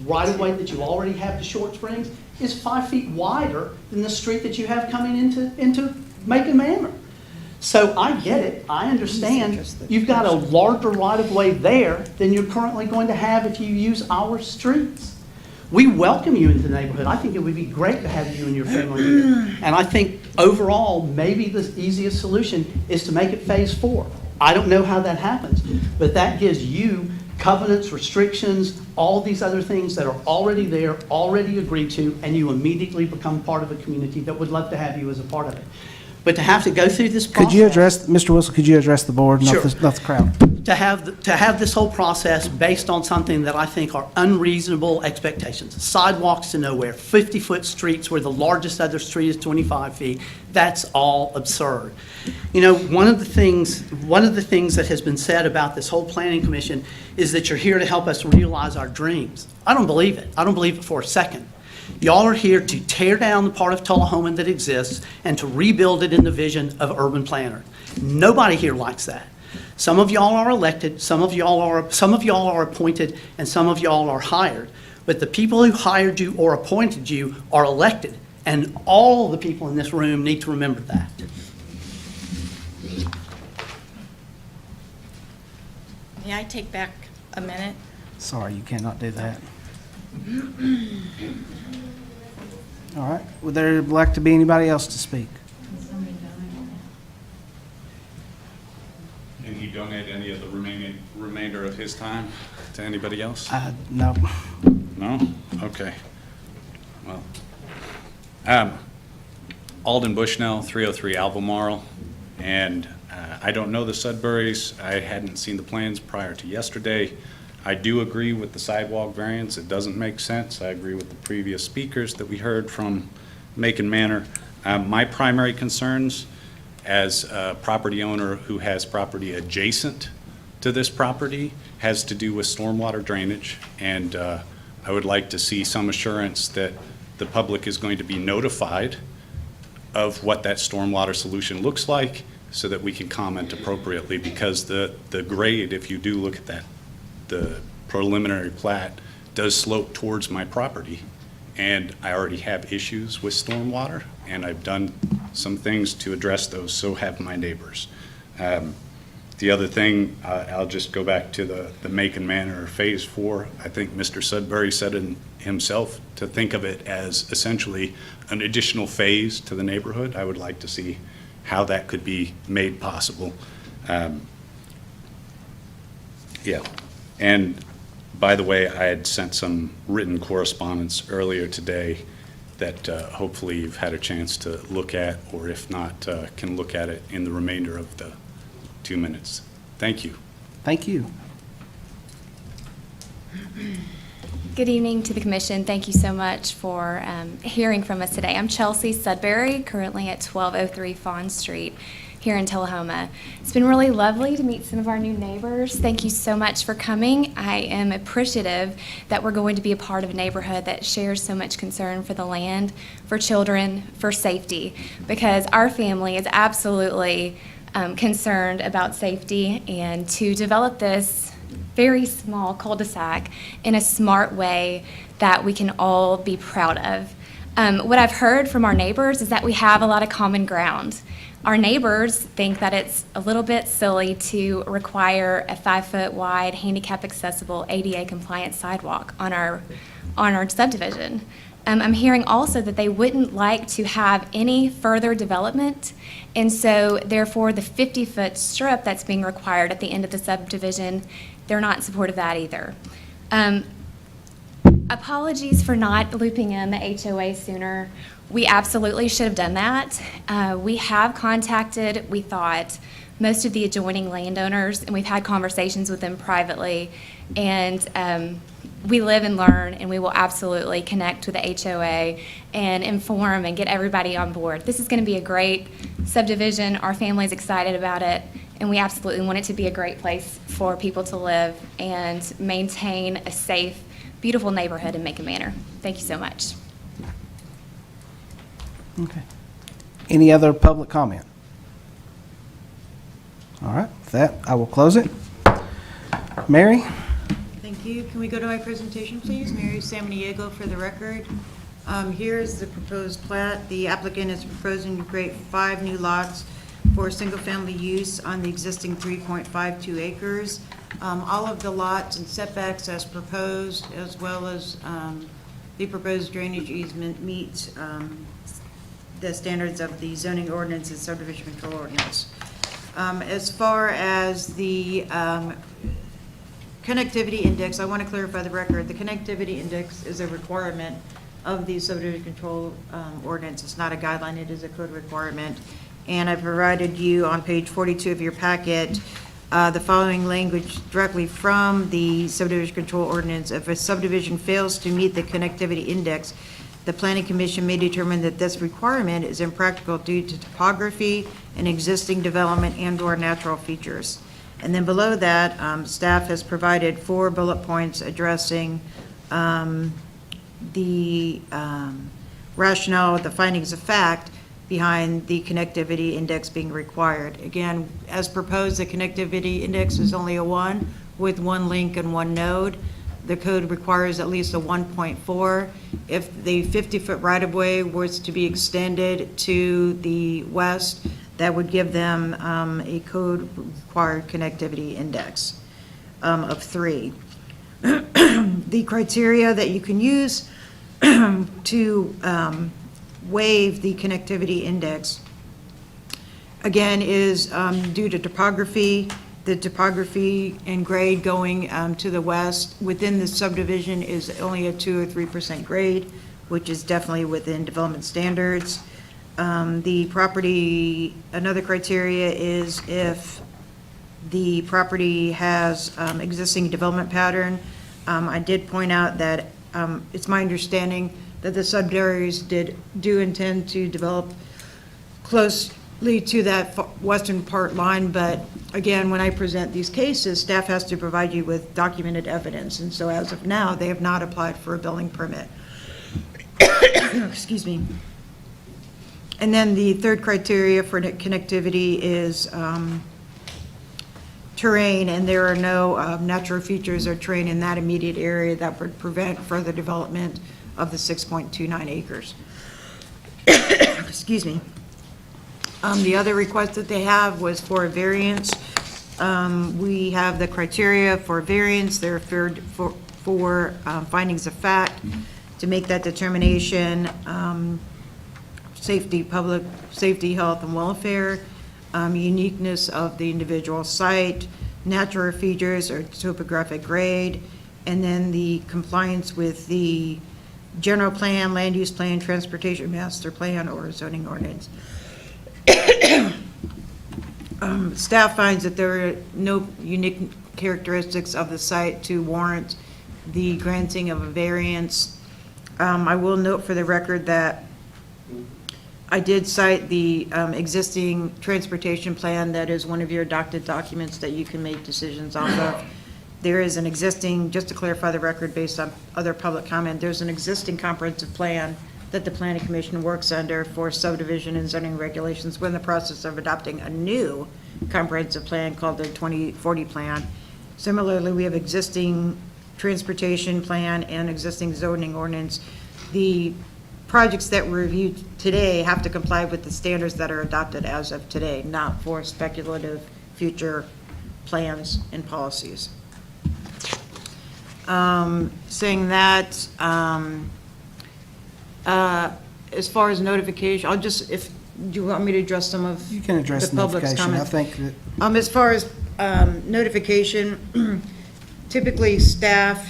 right-of-way that you already have to Short Springs is 5 feet wider than the street that you have coming into Macon Manor. So I get it, I understand. You've got a larger right-of-way there than you're currently going to have if you use our streets. We welcome you into the neighborhood. I think it would be great to have you and your family here. And I think overall, maybe the easiest solution is to make it phase 4. I don't know how that happens, but that gives you covenants, restrictions, all these other things that are already there, already agreed to, and you immediately become part of a community that would love to have you as a part of it. But to have to go through this process... Could you address, Mr. Wilson, could you address the board, Sure. not the crowd? To have this whole process based on something that I think are unreasonable expectations. Sidewalks to nowhere, 50-foot streets where the largest other street is 25 feet. That's all absurd. You know, one of the things that has been said about this whole planning commission is that you're here to help us realize our dreams. I don't believe it. I don't believe it for a second. Y'all are here to tear down the part of Tullahoma that exists and to rebuild it in the vision of urban planner. Nobody here likes that. Some of y'all are elected, some of y'all are appointed, and some of y'all are hired. But the people who hired you or appointed you are elected, and all the people in this room need to remember that. May I take back a minute? Sorry, you cannot do that. All right, would there like to be anybody else to speak? And he donate any of the remainder of his time to anybody else? No. No? Okay. Well, Alden Bushnell, 303 Albemarle, and I don't know the Sudburys. I hadn't seen the plans prior to yesterday. I do agree with the sidewalk variance. It doesn't make sense. I agree with the previous speakers that we heard from Macon Manor. My primary concerns as a property owner who has property adjacent to this property has to do with stormwater drainage, and I would like to see some assurance that the public is going to be notified of what that stormwater solution looks like so that we can comment appropriately, because the grade, if you do look at that, the preliminary plat does slope towards my property, and I already have issues with stormwater, and I've done some things to address those, so have my neighbors. The other thing, I'll just go back to the Macon Manor Phase 4. I think Mr. Sudbury said it himself, to think of it as essentially an additional phase to the neighborhood. I would like to see how that could be made possible. Yeah. And by the way, I had sent some written correspondence earlier today that hopefully you've had a chance to look at, or if not, can look at it in the remainder of the 2 minutes. Thank you. Thank you. Good evening to the Commission. Thank you so much for hearing from us today. I'm Chelsea Sudbury, currently at 1203 Fawn Street here in Tullahoma. It's been really lovely to meet some of our new neighbors. Thank you so much for coming. I am appreciative that we're going to be a part of a neighborhood that shares so much concern for the land, for children, for safety, because our family is absolutely concerned about safety, and to develop this very small cul-de-sac in a smart way that we can all be proud of. What I've heard from our neighbors is that we have a lot of common ground. Our neighbors think that it's a little bit silly to require a 5-foot wide, handicap accessible, ADA compliant sidewalk on our subdivision. I'm hearing also that they wouldn't like to have any further development, and so therefore the 50-foot strip that's being required at the end of the subdivision, they're not in support of that either. Apologies for not looping in the HOA sooner. We absolutely should have done that. We have contacted, we thought, most of the adjoining landowners, and we've had conversations with them privately, and we live and learn, and we will absolutely connect with the HOA and inform and get everybody on board. This is going to be a great subdivision. Our family's excited about it, and we absolutely want it to be a great place for people to live and maintain a safe, beautiful neighborhood in Macon Manor. Thank you so much. Okay. Any other public comment? All right, with that, I will close it. Mary? Thank you. Can we go to my presentation, please? Mary Samaniego for the record. Here's the proposed plat. The applicant is proposing to create 5 new lots for single-family use on the existing 3.52 acres. All of the lots and setbacks as proposed, as well as the proposed drainage easement meet the standards of the zoning ordinance and subdivision control ordinance. As far as the connectivity index, I want to clarify the record. The connectivity index is a requirement of the subdivision control ordinance. It's not a guideline, it is a code requirement. And I provided you on page 42 of your packet the following language directly from the subdivision control ordinance. If a subdivision fails to meet the connectivity index, the Planning Commission may determine that this requirement is impractical due to topography and existing development and/or natural features. And then below that, staff has provided 4 bullet points addressing the rationale, the findings of fact behind the connectivity index being required. Again, as proposed, the connectivity index is only a 1 with 1 link and 1 node. The code requires at least a 1.4. If the 50-foot right-of-way was to be extended to the west, that would give them a code-required connectivity index of 3. The criteria that you can use to waive the connectivity index, again, is due to topography. The topography and grade going to the west within the subdivision is only a 2 or 3% grade, which is definitely within development standards. The property, another criteria is if the property has existing development pattern. I did point out that it's my understanding that the sub-areas do intend to develop closely to that western part line, but again, when I present these cases, staff has to provide you with documented evidence, and so as of now, they have not applied for a building permit. Excuse me. And then the third criteria for connectivity is terrain, and there are no natural features or terrain in that immediate area that would prevent further development of the 6.29 acres. Excuse me. The other request that they have was for a variance. We have the criteria for variance. They're for findings of fact to make that determination. Safety, public safety, health, and welfare, uniqueness of the individual site, natural features or topographic grade, and then the compliance with the general plan, land use plan, transportation master plan, or zoning ordinance. Staff finds that there are no unique characteristics of the site to warrant the granting of a variance. I will note for the record that I did cite the existing transportation plan that is one of your adopted documents that you can make decisions off of. There is an existing, just to clarify the record based on other public comment, there's an existing comprehensive plan that the Planning Commission works under for subdivision and zoning regulations. We're in the process of adopting a new comprehensive plan called the 2040 plan. Similarly, we have existing transportation plan and existing zoning ordinance. The projects that were reviewed today have to comply with the standards that are adopted as of today, not for speculative future plans and policies. Saying that, As far as notification, I'll just, if, do you want me to address some of You can address the the public's notification. I comments? think that, As far as notification, typically staff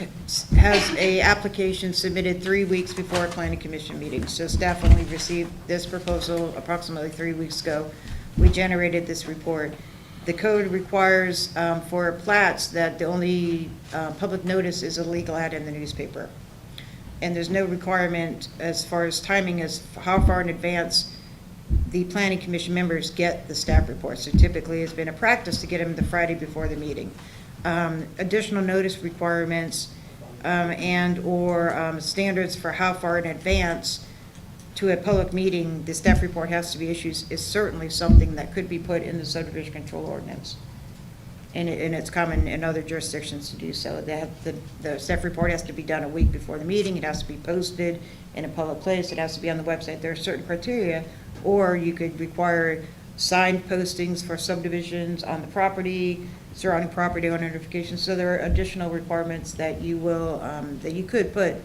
has a application submitted 3 weeks before a planning commission meeting. So staff only received this proposal approximately 3 weeks ago. We generated this report. The code requires for plats that the only public notice is a legal ad in the newspaper. And there's no requirement as far as timing as how far in advance the planning commission members get the staff reports. So typically, it's been a practice to get them the Friday before the meeting. Additional notice requirements and/or standards for how far in advance to a public meeting the staff report has to be issued is certainly something that could be put in the subdivision control ordinance. And it's common in other jurisdictions to do so. The staff report has to be done a week before the meeting. It has to be posted in a public place. It has to be on the website. There are certain criteria. Or you could require signed postings for subdivisions on the property, surrounding property owner notifications. So there are additional requirements that you will, that you could put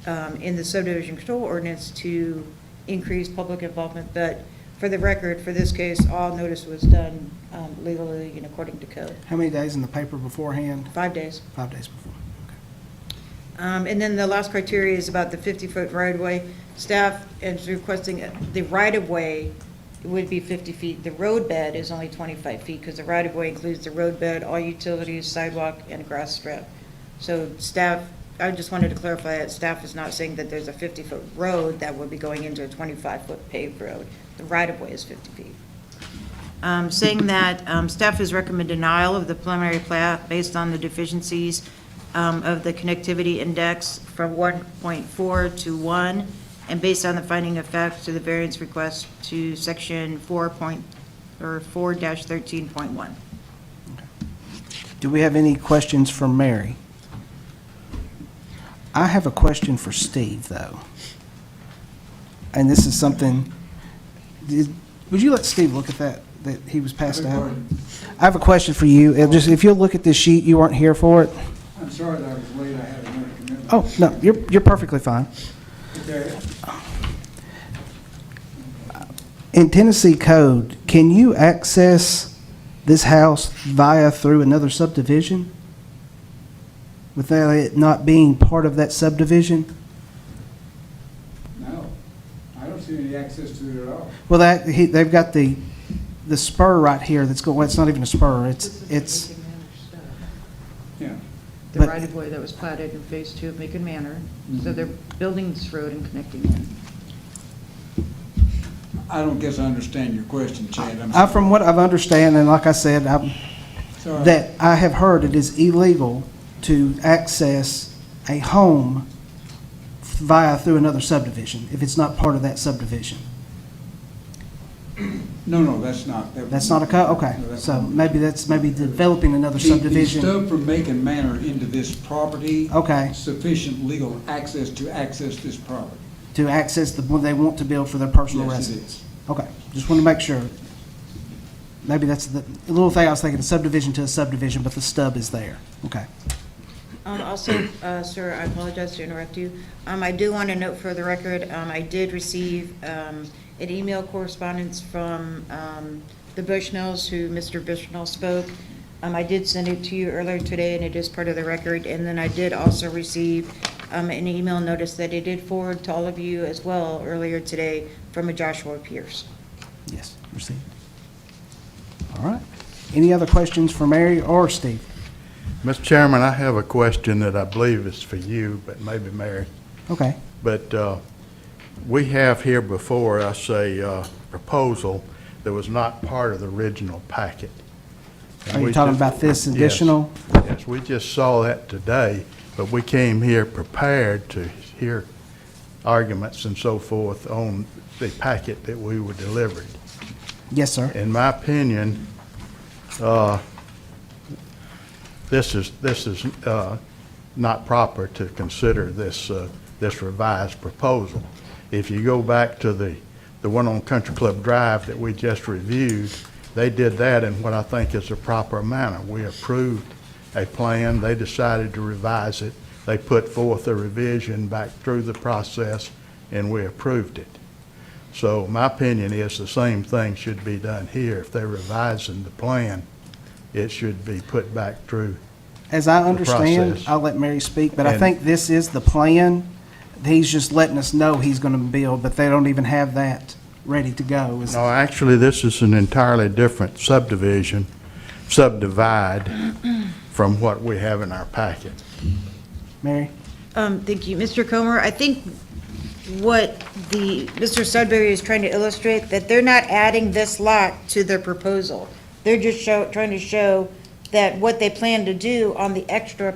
in the subdivision control ordinance to increase public involvement. But for the record, for this case, all notice was done legally and according to code. how many days in the paper beforehand? 5 days. 5 days before. And then the last criteria is about the 50-foot right-of-way. Staff is requesting the right-of-way would be 50 feet. The roadbed is only 25 feet because the right-of-way includes the roadbed, all utilities, sidewalk, and grass strip. So staff, I just wanted to clarify that staff is not saying that there's a 50-foot road that would be going into a 25-foot paved road. The right-of-way is 50 feet. Saying that staff has recommended denial of the preliminary plat based on the deficiencies of the connectivity index from 1.4 to 1, and based on the finding of facts to the variance request to section 4-13.1. Do we have any questions for Mary? I have a question for Steve, though. And this is something, would you let Steve look at that he was passed out? I have a question for you. If you'll look at this sheet, you weren't here for it. I'm sorry that I was late, I had another commitment. Oh, no, you're perfectly fine. Okay. In Tennessee code, can you access this house through another subdivision without it not being part of that subdivision? No, I don't see any access to it at all. Well, they've got the spur right here that's going, well, it's not even a spur, it's, Yeah. The But- right-of-way that was platted in Phase 2 of Macon Manor, so they're building this road and connecting in. I don't guess I understand your question, Chad. I'm sorry. From what I've understand, and like I said, Sorry. that I have heard it is illegal to access a home through another subdivision if it's not part of that subdivision. No, that's not. That's not a code? Okay, No, that's so not. maybe that's developing another The subdivision. stuff from Macon Manor into this property. Okay. Sufficient legal access to access this property. To access the one they want to build for their personal Yes, it residence. is. Okay, just want to make sure. Maybe that's the little thing I was thinking, a subdivision to a subdivision, but the stub is there. Okay. Also, sir, I apologize to interrupt you. I do want to note for the record, I did receive an email correspondence from the Bushnells, who Mr. Bushnell spoke. I did send it to you earlier today, and it is part of the record. And then I did also receive an email notice that I did forward to all of you as well earlier today from a Joshua Pierce. Yes, received. All right. Any other questions for Mary or Steve? Mr. Chairman, I have a question that I believe is for you, but maybe Mary. Okay. But we have here before us a proposal that was not part of the original packet. And Are you we talking just- about this Yes. additional? Yes, we just saw that today, but we came here prepared to hear arguments and so forth on the packet that we were delivered. Yes, sir. In my opinion, this is not proper to consider this revised proposal. If you go back to the one on Country Club Drive that we just reviewed, they did that in what I think is a proper manner. We approved a plan, they decided to revise it, they put forth a revision back through the process, and we approved it. So my opinion is the same thing should be done here. If they're revising the plan, it should be put back through. As I understand, process. I'll let Mary speak, but I And- think this is the plan. He's just letting us know he's going to build, but they don't even have that ready to go. Is- No, actually, this is an entirely different subdivision, subdivide from what we have in our packet. Mary? Thank you. Mr. Comer, I think what Mr. Sudbury is trying to illustrate, that they're not adding this lot to their proposal. They're just trying to show that what they plan to do on the extra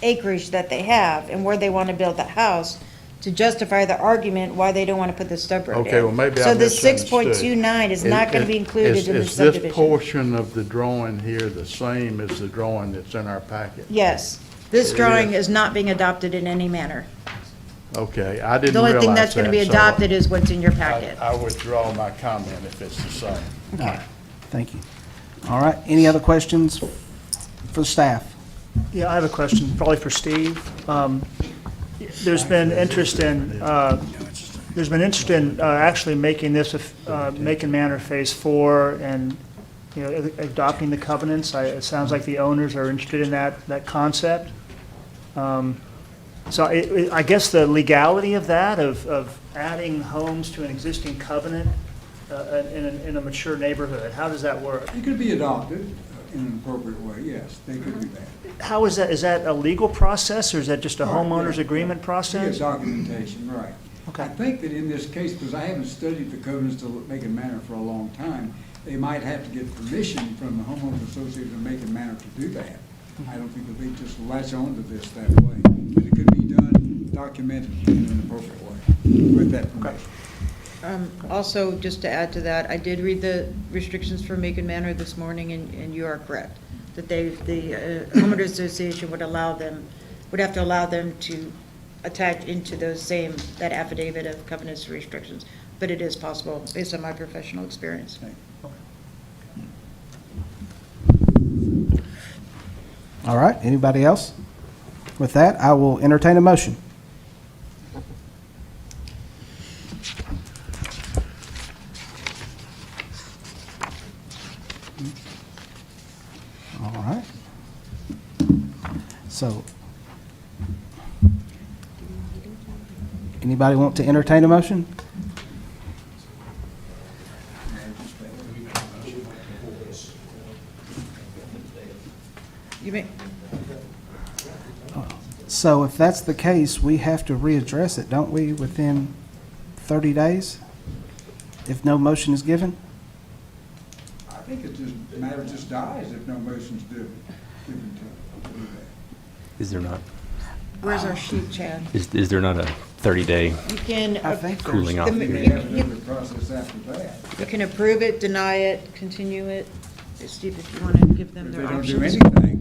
acreage that they have and where they want to build the house to justify the argument why they don't want to put the stub road in. Okay, well, maybe I So the misunderstood. 6.29 is not going to be included in the Is this subdivision. portion of the drawing here the same as the drawing that's in our packet? Yes. This It drawing is. is not being adopted in any manner. Okay, I didn't The realize only thing that's going to be that, so adopted is what's in your packet. I withdraw my comment if it's the same. All right, thank you. All right, any other questions for the staff? Yeah, I have a question, probably for Steve. There's been interest in, actually making this, Make and Manor Phase 4 and, adopting the covenants. It sounds like the owners are interested in that concept. So I guess the legality of that, of adding homes to an existing covenant in a mature neighborhood, how does that work? It could be adopted in an appropriate way, yes, they could do that. How is that? Is that a legal process, or is that just a homeowner's agreement process? Yeah, documentation, right. Okay. I think that in this case, because I haven't studied the covenants to Make and Manor for a long time, they might have to get permission from the homeowners association to Make and Manor to do that. I don't think that they just latch on to this that way, but it could be done, documented in an appropriate way with that permission. Also, just to add to that, I did read the restrictions for Make and Manor this morning, and you are correct, that the homeowners association would have to allow them to attach into that affidavit of covenants and restrictions, but it is possible based on my professional experience. All right, anybody else? With that, I will entertain a motion. All right. So, anybody want to entertain a motion? You may, So if that's the case, we have to readdress it, don't we, within 30 days? If no motion is given? I think the matter just dies if no motion's given to do that. Is there not? where's our sheet, Chad? Is there not a 30-day You can, I think cooling off the- They period? have another process after that. you can approve it, deny it, continue it. Steve, if you want to give them If their they don't options. do anything.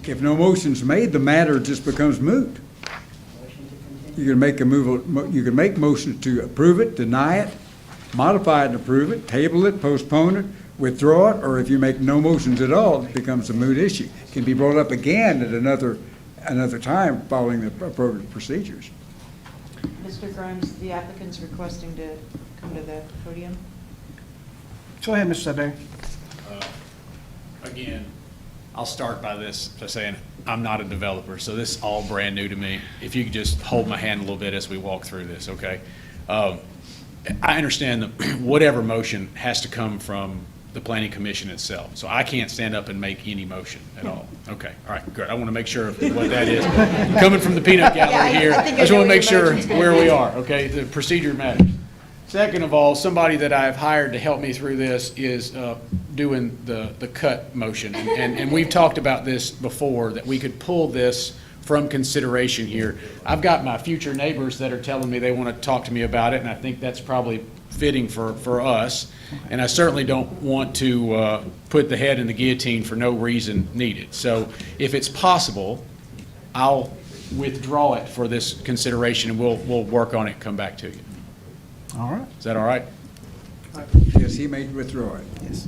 If no motion's made, the matter just becomes moot. You can make you can make motions to approve it, deny it, modify it and approve it, table it, postpone it, withdraw it, or if you make no motions at all, it becomes a moot issue. It can be brought up again at another time following the appropriate procedures. Mr. Grimes, the applicant's requesting to come to the podium. Go ahead, Mr. Sudbury. Again, I'll start by saying, I'm not a developer, so this is all brand new to me. If you could just hold my hand a little bit as we walk through this, okay? I understand that whatever motion has to come from the planning commission itself, so I can't stand up and make any motion at all. Okay, all right, good. I want to make sure of what that is. Coming from the peanut gallery here, I just want to make sure where we are, okay? The procedure matters. Second of all, somebody that I've hired to help me through this is doing the cut motion. And we've talked about this before, that we could pull this from consideration here. I've got my future neighbors that are telling me they want to talk to me about it, and I think that's probably fitting for us. And I certainly don't want to put the head in the guillotine for no reason needed. So if it's possible, I'll withdraw it for this consideration, and we'll work on it and come back to you. All right. Is that all right? Yes, he may withdraw it. Yes.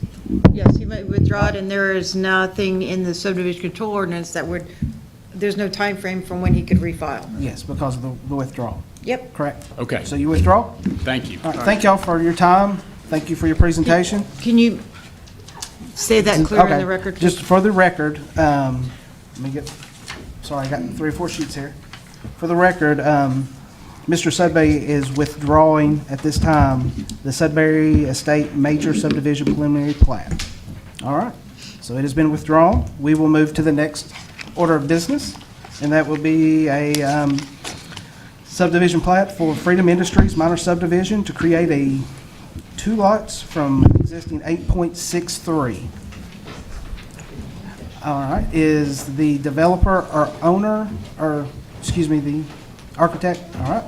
Yes, you might withdraw it, and there is nothing in the subdivision control ordinance that would, there's no time frame from when he could refile. Yes, because of the withdrawal. Yep. correct? Okay, So you withdraw? thank you. All right, thank y'all for your time. Thank you for your presentation. Can you say that clear in Okay, the record? just for the record, let me get, sorry, I got 3 or 4 sheets here. For the record, Mr. Sudbury is withdrawing at this time the Sudbury Estate Major Subdivision Preliminary Plat. All right, so it has been withdrawn. We will move to the next order of business, and that will be a subdivision plat for Freedom Industries minor subdivision to create 2 lots from existing 8.63. All right, is the developer or owner, or, excuse me, the architect? All right.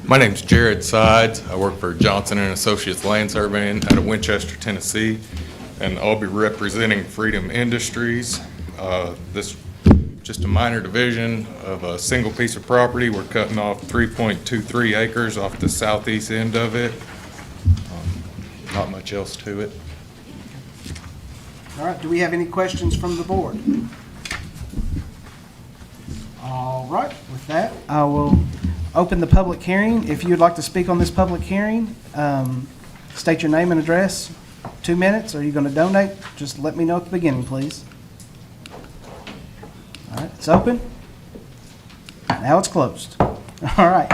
My name's Jared Sides. I work for Johnson and Associates Land Surveying out of Winchester, Tennessee, and I'll be representing Freedom Industries. This just a minor division of a single piece of property. We're cutting off 3.23 acres off the southeast end of it. Not much else to it. All right, do we have any questions from the board? All right, with that, I will open the public hearing. If you'd like to speak on this public hearing, state your name and address, 2 minutes. Are you going to donate? Just let me know at the beginning, please. All right, it's open. Now it's closed. All right,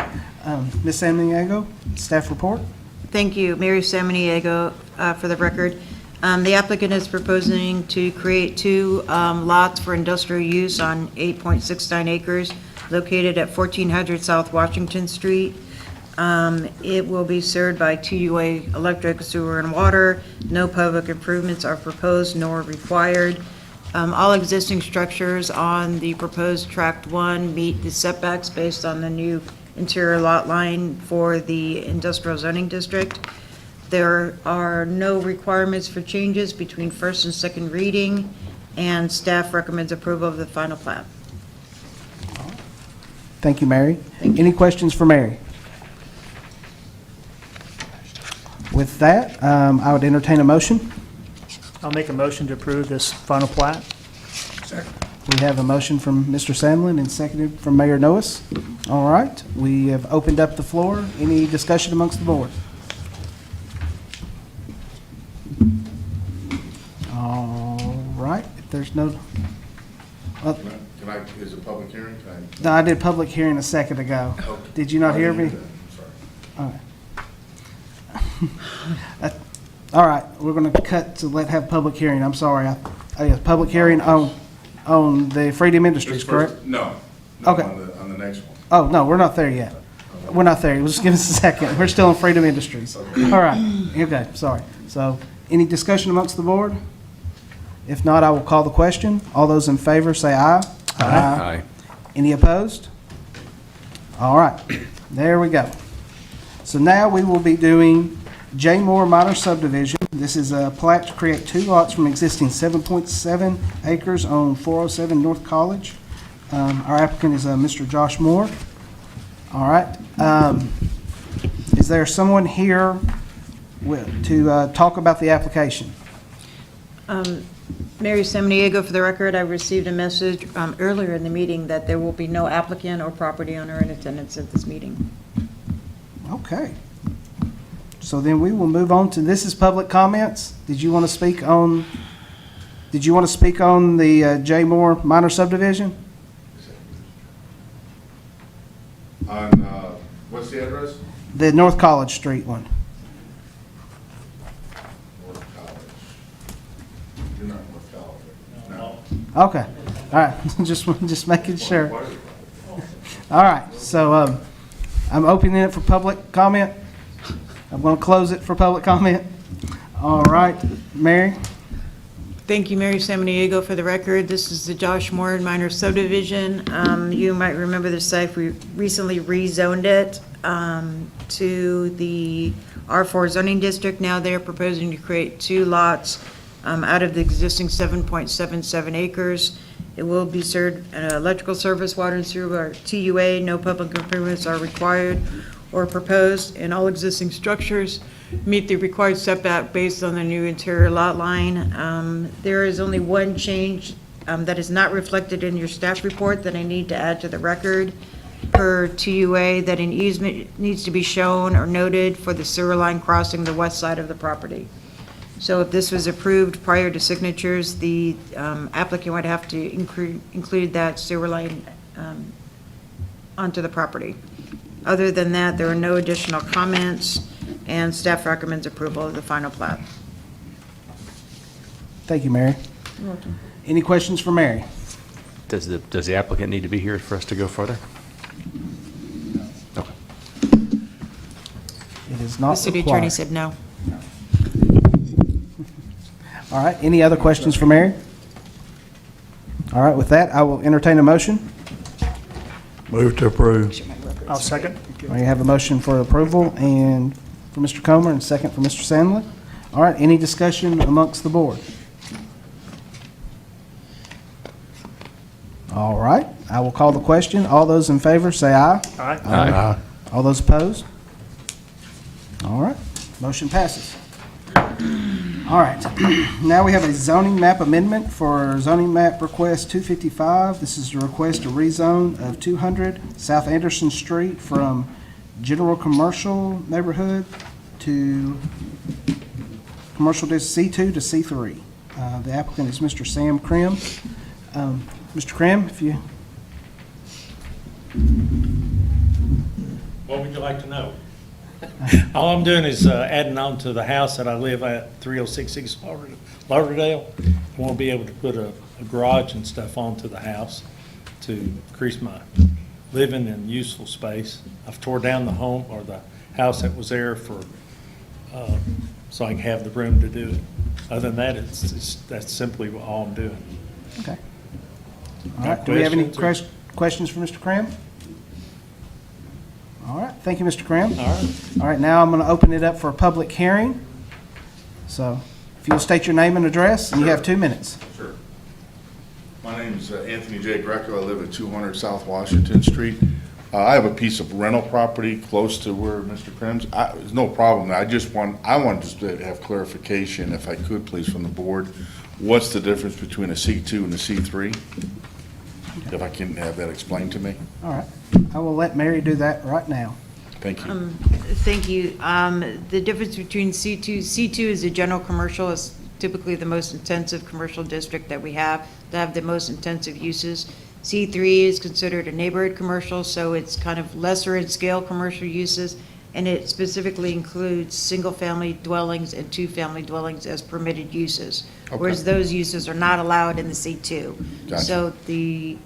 Ms. Samaniego, staff report. Thank you. Mary Samaniego, for the record. The applicant is proposing to create 2 lots for industrial use on 8.69 acres located at 1400 South Washington Street. It will be served by TUA electric, sewer, and water. No public improvements are proposed nor required. All existing structures on the proposed Tract 1 meet the setbacks based on the new interior lot line for the industrial zoning district. There are no requirements for changes between first and second reading, and staff recommends approval of the final plat. Thank you, Mary. Any questions for Mary? With that, I would entertain a motion. I'll make a motion to approve this final plat. We have a motion from Mr. Sandlin and seconded from Mayor Noes. All right, we have opened up the floor. Any discussion amongst the board? All right, if there's no, Can I, is it public hearing? no, I did public hearing a second ago. Did you not hear me? All right. All right, we're going to cut to have public hearing. I'm sorry. Public hearing on the Freedom Industries, correct? No. Okay. On the next one. Oh, no, we're not there yet. We're not there. Just give us a second. We're still in Freedom Industries. All right. Okay, sorry. So, any discussion amongst the board? If not, I will call the question. All those in favor say aye. Aye. Any opposed? All right. There we go. So now we will be doing J. Moore Minor Subdivision. This is a plat to create 2 lots from existing 7.7 acres on 407 North College. Our applicant is Mr. Josh Moore. All right. Is there someone here to talk about the application? Mary Samaniego, for the record, I received a message earlier in the meeting that there will be no applicant or property owner in attendance at this meeting. Okay. So then we will move on to, this is public comments. Did you want to speak on the J. Moore Minor Subdivision? On, what's the address? The North College Street one. North College. You're not North College. No. Okay. All right. Just making sure. All right. So I'm opening it for public comment. I'm going to close it for public comment. All right. Mary? Thank you, Mary Samaniego, for the record. This is the Josh Moore Minor Subdivision. You might remember the site. We recently rezoned it to the R4 zoning district. Now they're proposing to create 2 lots out of the existing 7.77 acres. It will be served electrical service, water and sewer, or TUA. No public improvements are required or proposed, and all existing structures meet the required setback based on the new interior lot line. There is only one change that is not reflected in your staff report that I need to add to the record. Per TUA, that an easement needs to be shown or noted for the sewer line crossing the west side of the property. So if this was approved prior to signatures, the applicant would have to include that sewer line onto the property. Other than that, there are no additional comments, and staff recommends approval of the final plat. Thank you, Mary. Any questions for Mary? Does the applicant need to be here for us to go further? Okay. It is The not city attorney required. said no. All right, any other questions for Mary? All right, with that, I will entertain a motion. Move to approve. I'll second. We have a motion for approval and for Mr. Comer and second for Mr. Sandlin. All right, any discussion amongst the board? All right, I will call the question. All those in favor, say aye. Aye. Aye. All those opposed? All right, motion passes. All right, now we have a zoning map amendment for zoning map request 255. This is a request to rezone of 200 South Anderson Street from general commercial neighborhood to commercial district C2 to C3. The applicant is Mr. Sam Krim. Mr. Krim, if you... What would you like to know? All I'm doing is adding on to the house that I live at, 3066 Lauderdale. I want to be able to put a garage and stuff onto the house to increase my living and useful space. I've tore down the home or the house that was there for, so I can have the room to do it. Other than that, that's simply all I'm doing. Okay. All right, do we have any questions for Mr. Krim? All right, thank you, Mr. Krim. All right. All right, now I'm going to open it up for a public hearing. So if you'll state your name and address, and you have 2 minutes. Sure. My name is Anthony J. Greco. I live at 200 South Washington Street. I have a piece of rental property close to where Mr. Krim's. There's no problem. I want just to have clarification, if I could, please, from the board. What's the difference between a C2 and a C3? If I can have that explained to me. All right, I will let Mary do that right now. Thank you. Thank you. The difference between C2 is a general commercial, is typically the most intensive commercial district that we have, to have the most intensive uses. C3 is considered a neighborhood commercial, so it's kind of lesser in scale commercial uses, and it specifically includes single-family dwellings and two-family dwellings as permitted uses, whereas those uses are not allowed in the C2. Gotcha. So the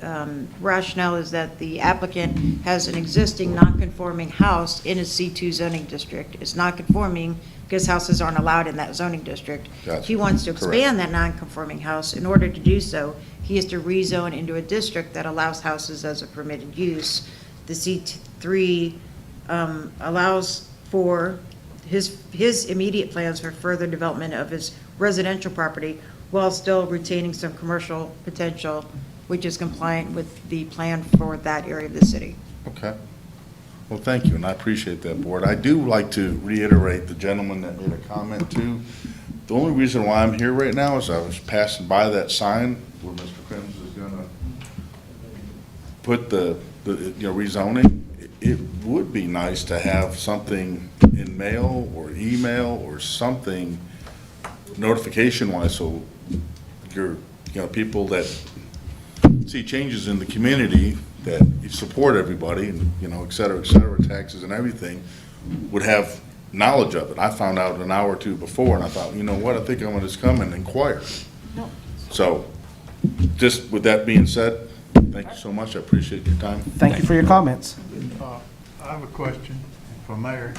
rationale is that the applicant has an existing non-conforming house in a C2 zoning district. It's not conforming because houses aren't allowed in that zoning district. Gotcha. He wants to Correct. expand that non-conforming house. In order to do so, he has to rezone into a district that allows houses as a permitted use. The C3 allows for his immediate plans for further development of his residential property while still retaining some commercial potential, which is compliant with the plan for that area of the city. Okay. Well, thank you, and I appreciate that, Board. I do like to reiterate the gentleman that made a comment too. The only reason why I'm here right now is I was passing by that sign where Mr. Crims is gonna put the rezoning. It would be nice to have something in mail or email or something notification-wise, so people that see changes in the community, that you support everybody, and, et cetera, taxes and everything, would have knowledge of it. I found out an hour or two before, and I thought, you know what, I think I'm gonna just come and inquire. So, just with that being said, thank you so much, I appreciate your time. Thank you for your comments. I have a question for Mary.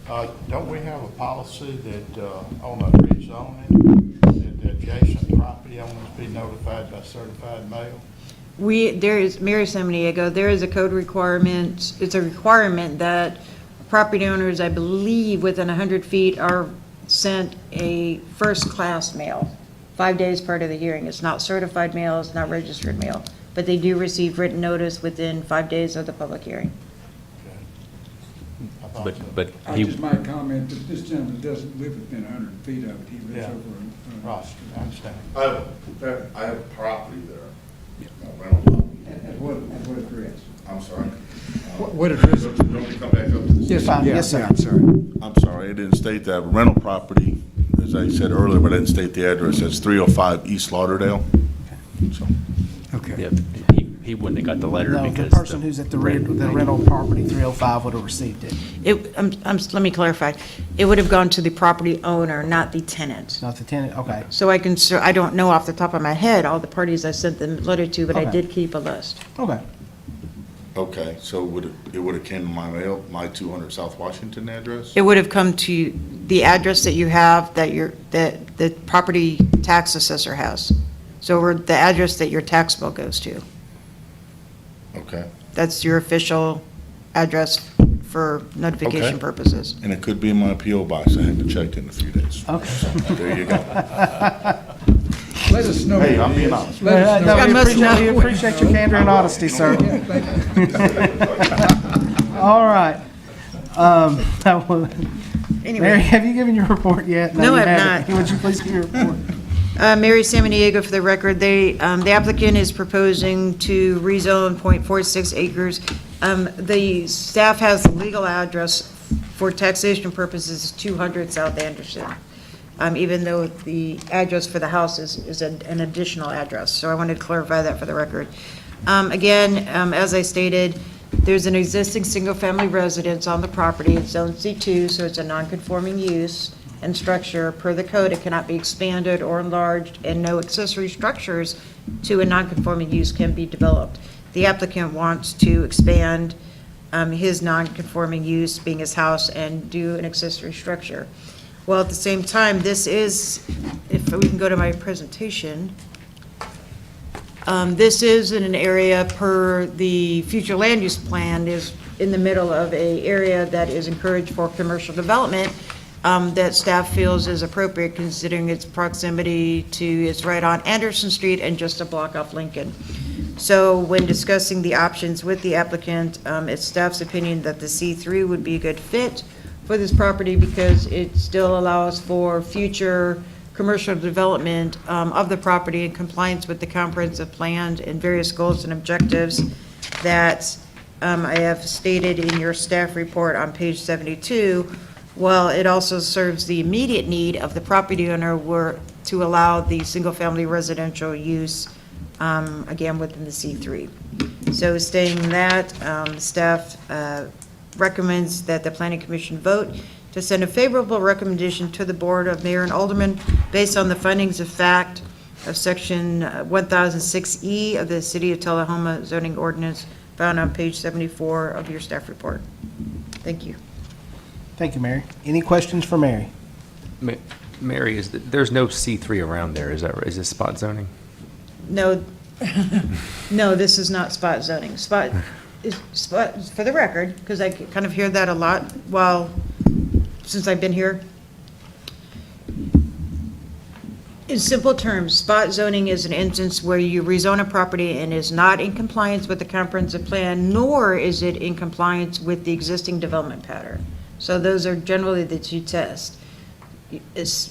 Don't we have a policy that on a rezoning, that the adjacent property owners be notified by certified mail? There is, Mary Samaniego, there is a code requirement, it's a requirement that property owners, I believe, within 100 feet are sent a first-class mail, 5 days prior to the hearing. It's not certified mail, it's not registered mail, but they do receive written notice within 5 days of the public hearing. I but I he, just might comment that this gentleman doesn't live within 100 feet of it. He lives Yeah. over Right, I understand. I have property there. Rental property. at what address? I'm sorry. What address? Don't you come back up to the Yes, Fine, yeah, yes, sir. yeah, I'm sorry. I'm sorry, I didn't state that. Rental property, as I said earlier, but I didn't state the address. It's 305 East Lauderdale. So, Okay. yeah, he wouldn't have got the letter No, the because. person who's at the rental property, 305, would have received it, Let me clarify. It would have gone to the property owner, not the tenant. not the tenant, okay. So I don't know off the top of my head all the parties I sent the letter to, but I Okay. did keep a list. Okay, okay, so it would have came to my mail, my 200 South Washington address? It would have come to the address that you have, that the property tax assessor has. So the address that your tax bill goes to. Okay. That's your official address for notification Okay. purposes. And it could be in my P.O. box. I haven't checked in a few days. okay. There you go. Let us know. Hey, I'm being honest. Let us No, know. we appreciate your candor and honesty, sir. Yeah, thank you. All right. Anyway. Mary, have you given your report yet? No, you I have haven't. not. Would you please give your report? Mary Samaniego, for the record, the applicant is proposing to rezone .46 acres. The staff has the legal address for taxation purposes, 200 South Anderson, even though the address for the house is an additional address. So I wanted to clarify that for the record. Again, as I stated, there's an existing single-family residence on the property. It's zone C2, so it's a non-conforming use and structure. Per the code, it cannot be expanded or enlarged, and no accessory structures to a non-conforming use can be developed. The applicant wants to expand his non-conforming use, being his house, and do an accessory structure. Well, at the same time, this is, if we can go to my presentation, this is in an area per the future land use plan is in the middle of a area that is encouraged for commercial development, that staff feels is appropriate considering its proximity to, it's right on Anderson Street and just a block off Lincoln. So when discussing the options with the applicant, it's staff's opinion that the C3 would be a good fit for this property because it still allows for future commercial development of the property in compliance with the comprehensive plan and various goals and objectives that I have stated in your staff report on page 72. Well, it also serves the immediate need of the property owner to allow the single-family residential use, again, within the C3. So stating that, staff recommends that the Planning Commission vote to send a favorable recommendation to the Board of Mayor and Aldermen based on the findings of fact of Section 1006E of the City of Tullahoma zoning ordinance found on page 74 of your staff report. Thank you. Thank you, Mary. Any questions for Mary? Mary, there's no C3 around there, is this spot zoning? No, no, this is not spot zoning. Spot, for the record, because I kind of hear that a lot since I've been here. In simple terms, spot zoning is an instance where you rezone a property and is not in compliance with the comprehensive plan, nor is it in compliance with the existing development pattern. So those are generally the two tests.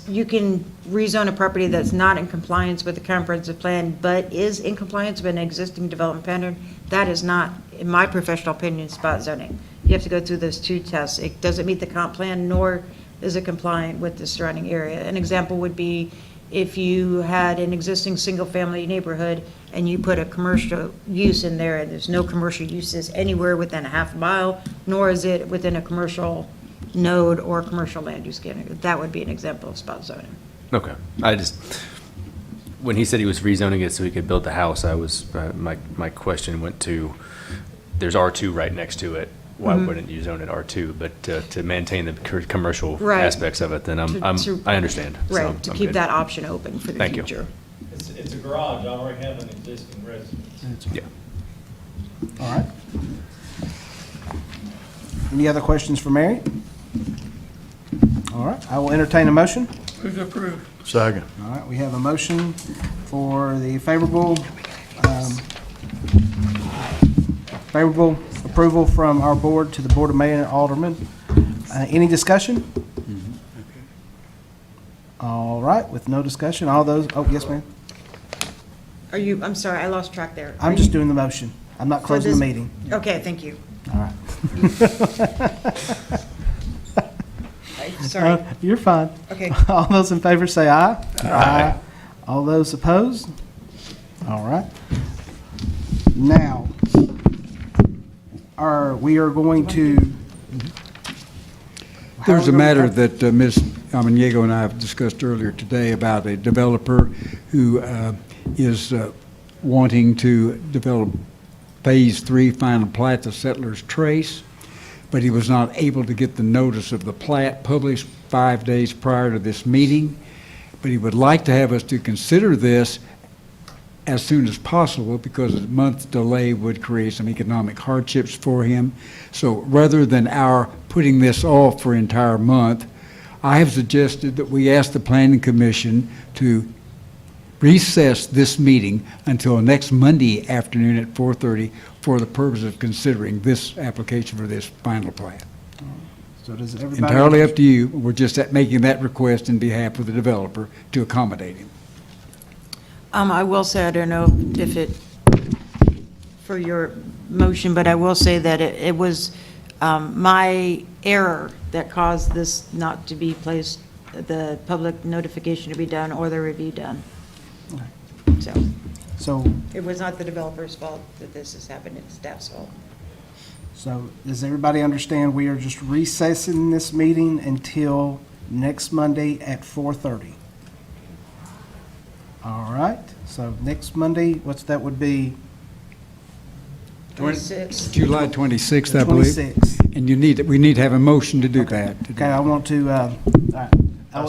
You can rezone a property that's not in compliance with the comprehensive plan, but is in compliance with an existing development pattern. That is not, in my professional opinion, spot zoning. You have to go through those two tests. It doesn't meet the comp plan, nor is it compliant with the surrounding area. An example would be if you had an existing single-family neighborhood and you put a commercial use in there, and there's no commercial uses anywhere within a half mile, nor is it within a commercial node or commercial land use category. That would be an example of spot zoning. Okay, when he said he was rezoning it so he could build the house, my question went to, there's R2 right next to it. Why wouldn't you zone it R2? But to maintain the commercial Right. aspects of it, then I understand. So Right, to I'm keep good. that option open for the Thank you. future. It's a garage, I already have an existing residence. Yeah. All right. Any other questions for Mary? All right, I will entertain a motion. Move to approve. Second. All right, we have a motion for the favorable approval from our board to the Board of Mayor and Aldermen Any discussion? All right, with no discussion, all those, oh, yes, ma'am. Are you, I'm sorry, I lost track there. I'm just doing the motion. I'm not For closing the this- meeting. Okay, thank you. All right. Sorry. You're fine. Okay. All those in favor say aye. Aye. All those opposed? All right. Now, we are going to. There's a matter that Ms. Amaniego and I have discussed earlier today about a developer who is wanting to develop Phase 3 final plat of Settlers Trace, but he was not able to get the notice of the plat published 5 days prior to this meeting. But he would like to have us to consider this as soon as possible because a month's delay would create some economic hardships for him. So rather than our putting this off for an entire month, I have suggested that we ask the Planning Commission to recess this meeting until next Monday afternoon at 4:30 for the purpose of considering this application for this final plat. So does everybody? Entirely up to you. We're just making that request in behalf of the developer to accommodate him. I will say, I don't know if it, for your motion, but I will say that it was my error that caused this not to be placed, the public notification to be done or the review done. So, It was not the developer's fault that this has happened, it's staff's fault. so does everybody understand we are just recessing this meeting until next Monday at 4:30? All right, so next Monday, that would be? 26. July 26th, I believe. 26th. And we need to have a motion to do that. Okay, I want to, all right,